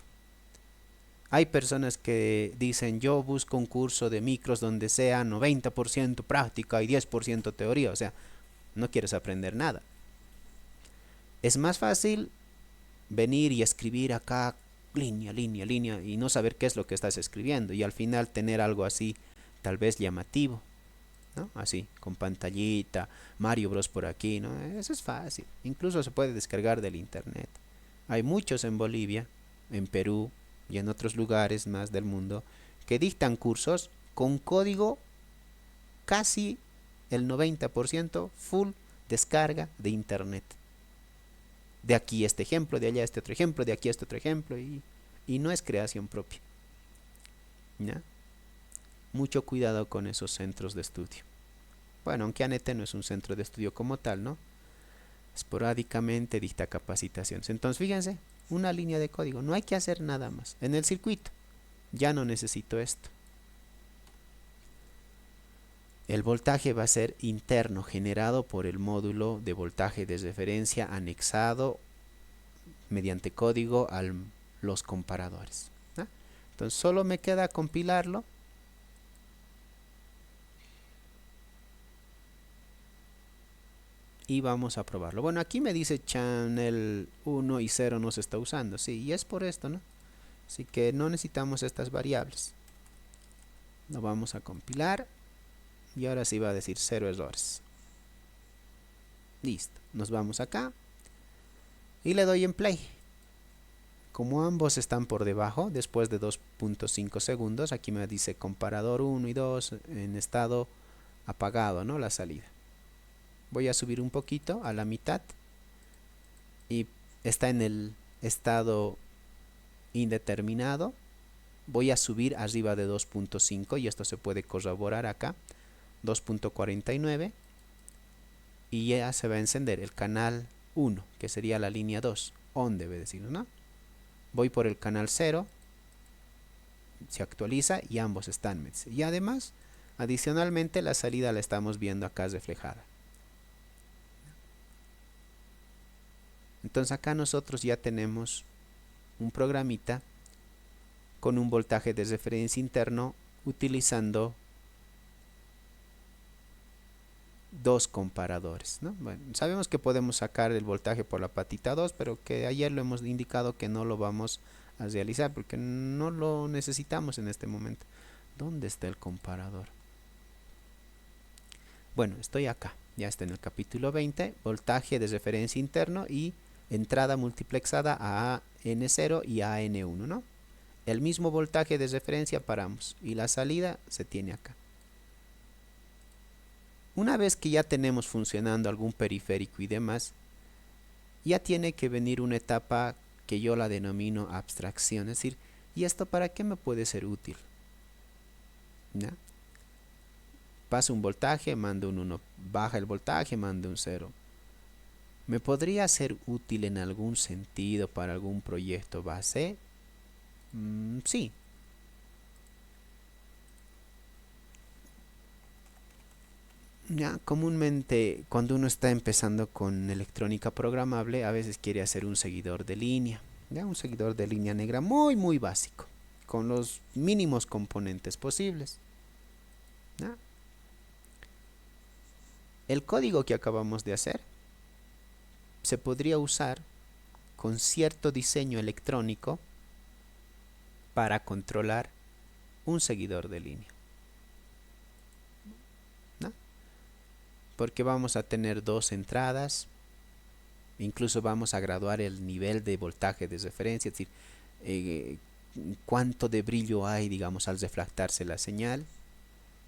Hay personas que dicen, yo busco un curso de micros donde sea 90% práctica y 10% teoría. O sea, no quieres aprender nada. Es más fácil venir y escribir acá línea, línea, línea y no saber qué es lo que estás escribiendo y al final tener algo así tal vez llamativo, ¿no? Así, con pantallita, Mario Bros por aquí, ¿no? Eso es fácil. Incluso se puede descargar del internet. Hay muchos en Bolivia, en Perú y en otros lugares más del mundo que dictan cursos con código casi el 90% full descarga de internet. De aquí este ejemplo, de allá este otro ejemplo, de aquí este otro ejemplo y no es creación propia, ¿ya? Mucho cuidado con esos centros de estudio. Bueno, aunque ANET no es un centro de estudio como tal, ¿no? Esporádicamente dicta capacitaciones. Entonces, fíjense, una línea de código, no hay que hacer nada más. En el circuito, ya no necesito esto. El voltaje va a ser interno, generado por el módulo de voltaje de referencia anexado mediante código a los comparadores, ¿no? Entonces, solo me queda compilarlo. Y vamos a probarlo. Bueno, aquí me dice channel 1 y 0 no se está usando. Sí, y es por esto, ¿no? Así que no necesitamos estas variables. Lo vamos a compilar. Y ahora sí va a decir 0 errores. Listo. Nos vamos acá. Y le doy en play. Como ambos están por debajo, después de 2.5 segundos, aquí me dice comparador 1 y 2 en estado apagado, ¿no? La salida. Voy a subir un poquito a la mitad y está en el estado indeterminado. Voy a subir arriba de 2.5 y esto se puede corroborar acá, 2.49, y ya se va a encender el canal 1, que sería la línea 2, on debe decirlo, ¿no? Voy por el canal 0, se actualiza y ambos están meds. Y además, adicionalmente la salida la estamos viendo acá reflejada. Entonces acá nosotros ya tenemos un programita con un voltaje de referencia interno utilizando dos comparadores, ¿no? Bueno, sabemos que podemos sacar el voltaje por la patita 2, pero que ayer lo hemos indicado que no lo vamos a realizar porque no lo necesitamos en este momento. ¿Dónde está el comparador? Bueno, estoy acá, ya está en el capítulo 20, voltaje de referencia interno y entrada multiplexada a N0 y a N1, ¿no? El mismo voltaje de referencia para ambos y la salida se tiene acá. Una vez que ya tenemos funcionando algún periférico y demás, ya tiene que venir una etapa que yo la denomino abstracción, es decir, ¿y esto para qué me puede ser útil? ¿Ya? Paso un voltaje, mando un 1, baja el voltaje, mando un 0. ¿Me podría ser útil en algún sentido para algún proyecto base? Sí. Ya, comúnmente cuando uno está empezando con electrónica programable, a veces quiere hacer un seguidor de línea, ya un seguidor de línea negra muy básico, con los mínimos componentes posibles. ¿Ya? El código que acabamos de hacer se podría usar con cierto diseño electrónico para controlar un seguidor de línea, ¿no? Porque vamos a tener dos entradas, incluso vamos a graduar el nivel de voltaje de referencia, es decir, eh, cuánto de brillo hay, digamos, al refractarse la señal.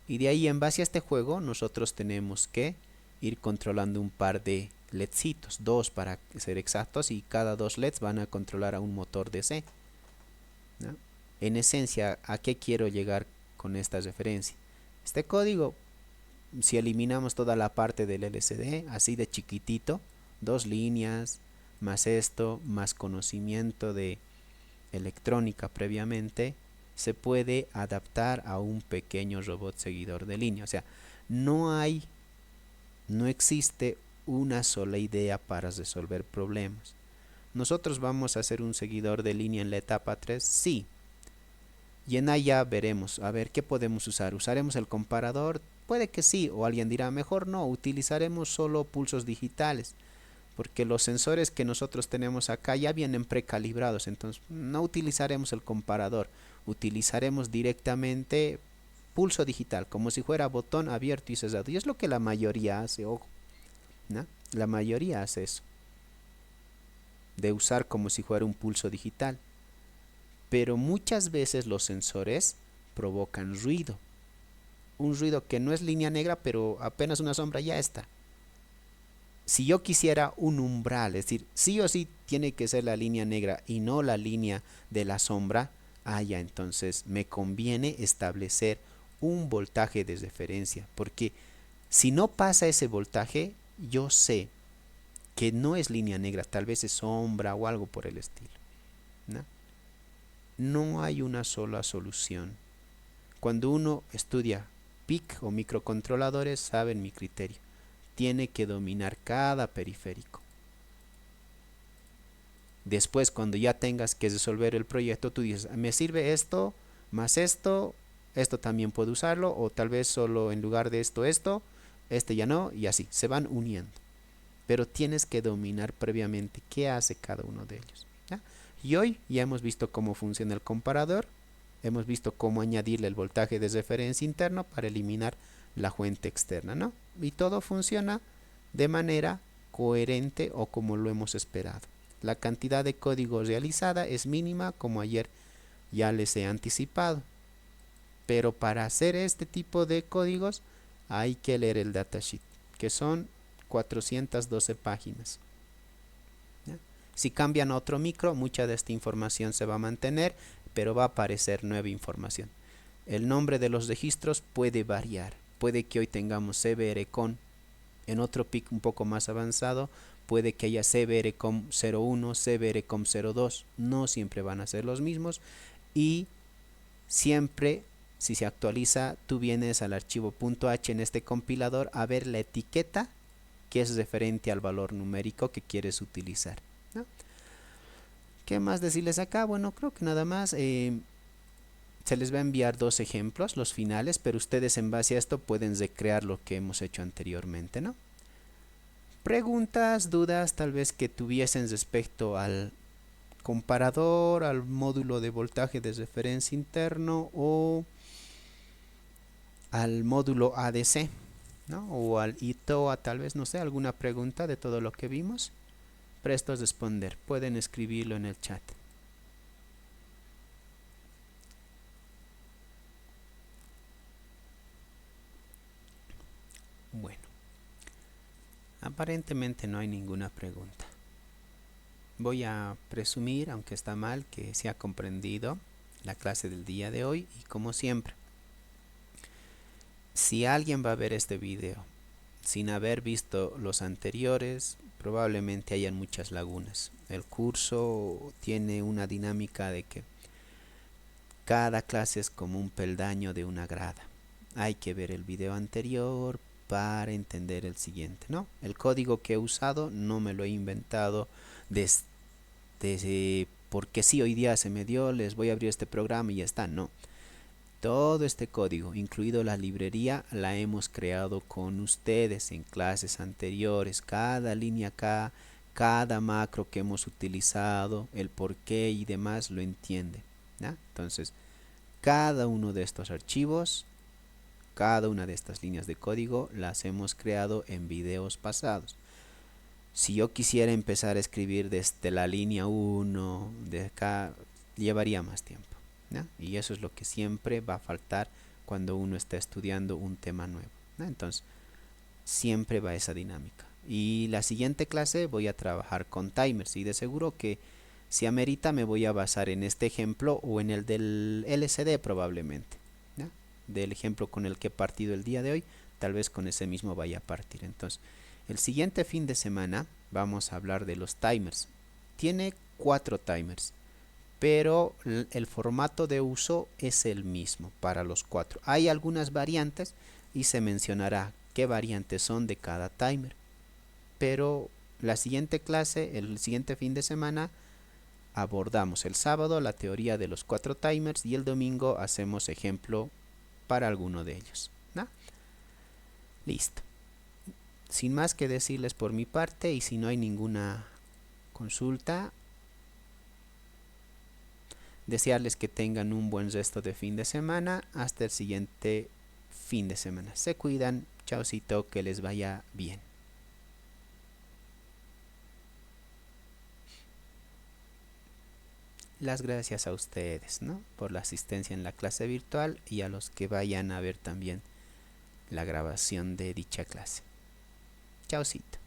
Y de ahí, en base a este juego, nosotros tenemos que ir controlando un par de LEDcitos, dos para ser exactos, y cada dos LEDs van a controlar a un motor DC, ¿no? En esencia, ¿a qué quiero llegar con esta referencia? Este código, si eliminamos toda la parte del LCD, así de chiquitito, dos líneas, más esto, más conocimiento de electrónica previamente, se puede adaptar a un pequeño robot seguidor de línea. O sea, no existe una sola idea para resolver problemas. Nosotros vamos a hacer un seguidor de línea en la etapa 3, sí. Y en allá veremos, a ver, ¿qué podemos usar? ¿Usaremos el comparador? Puede que sí, o alguien dirá, mejor no, utilizaremos solo pulsos digitales, porque los sensores que nosotros tenemos acá ya vienen precalibrados, entonces no utilizaremos el comparador, utilizaremos directamente pulso digital, como si fuera botón abierto y cerrado, y es lo que la mayoría hace, ojo, ¿no? La mayoría hace eso, de usar como si fuera un pulso digital, pero muchas veces los sensores provocan ruido, un ruido que no es línea negra, pero apenas una sombra ya está. Si yo quisiera un umbral, es decir, sí o sí tiene que ser la línea negra y no la línea de la sombra, ya entonces me conviene establecer un voltaje de referencia, porque si no pasa ese voltaje, yo sé que no es línea negra, tal vez es sombra o algo por el estilo, ¿no? No hay una sola solución. Cuando uno estudia PIC o microcontroladores, saben mi criterio. Tiene que dominar cada periférico. Después, cuando ya tengas que resolver el proyecto, tú dices, me sirve esto, más esto también puedo usarlo, o tal vez solo en lugar de esto, este ya no, y así, se van uniendo. Pero tienes que dominar previamente qué hace cada uno de ellos, ¿ya? Y hoy ya hemos visto cómo funciona el comparador, hemos visto cómo añadirle el voltaje de referencia interno para eliminar la fuente externa, ¿no? Y todo funciona de manera coherente o como lo hemos esperado. La cantidad de código realizada es mínima, como ayer ya les he anticipado. Pero para hacer este tipo de códigos hay que leer el datasheet, que son 412 páginas. ¿Ya? Si cambian a otro micro, mucha de esta información se va a mantener, pero va a aparecer nueva información. El nombre de los registros puede variar. Puede que hoy tengamos CBRCON, en otro PIC un poco más avanzado puede que haya CBRCOM 01, CBRCOM 02, no siempre van a ser los mismos, y siempre si se actualiza tú vienes al archivo .h en este compilador a ver la etiqueta que es referente al valor numérico que quieres utilizar, ¿Qué más decirles acá? Bueno, creo que nada más. Se les va a enviar dos ejemplos, los finales, pero ustedes en base a esto pueden recrear lo que hemos hecho anteriormente, ¿no? Preguntas, dudas tal vez que tuviesen respecto al comparador, al módulo de voltaje de referencia interno o al módulo ADC, ¿no? O al ITOA, tal vez, no sé, alguna pregunta de todo lo que vimos. Prestos a responder, pueden escribirlo en el chat. Bueno, aparentemente no hay ninguna pregunta. Voy a presumir, aunque está mal, que se ha comprendido la clase del día de hoy y como siempre, si alguien va a ver este video sin haber visto los anteriores, probablemente hayan muchas lagunas. El curso tiene una dinámica de que cada clase es como un peldaño de una grada. Hay que ver el video anterior para entender el siguiente, ¿no? El código que he usado no me lo he inventado desde porque sí, hoy día se me dio, les voy a abrir este programa y ya está. No. Todo este código, incluido la librería, la hemos creado con ustedes en clases anteriores. Cada línea acá, cada macro que hemos utilizado, el porqué y demás lo entiende, ¿no? Entonces, cada uno de estos archivos, cada una de estas líneas de código las hemos creado en videos pasados. Si yo quisiera empezar a escribir desde la línea 1 de acá, llevaría más tiempo, ¿no? Y eso es lo que siempre va a faltar cuando uno está estudiando un tema nuevo, ¿no? Entonces, siempre va esa dinámica. Y la siguiente clase voy a trabajar con timers y de seguro que si amerita me voy a basar en este ejemplo o en el del LCD probablemente, ¿no? Del ejemplo con el que he partido el día de hoy, tal vez con ese mismo vaya a partir. Entonces, el siguiente fin de semana vamos a hablar de los timers. Tiene 4 timers, pero el formato de uso es el mismo para los 4. Hay algunas variantes y se mencionará qué variantes son de cada timer. Pero la siguiente clase, el siguiente fin de semana, abordamos el sábado la teoría de los 4 timers y el domingo hacemos ejemplo para alguno de ellos, ¿no? Listo. Sin más que decirles por mi parte y si no hay ninguna consulta, desearles que tengan un buen resto de fin de semana. Hasta el siguiente fin de semana. Se cuidan. Chaucito, que les vaya bien. Las gracias a ustedes, ¿no? Por la asistencia en la clase virtual y a los que vayan a ver también la grabación de dicha clase. Chaucito.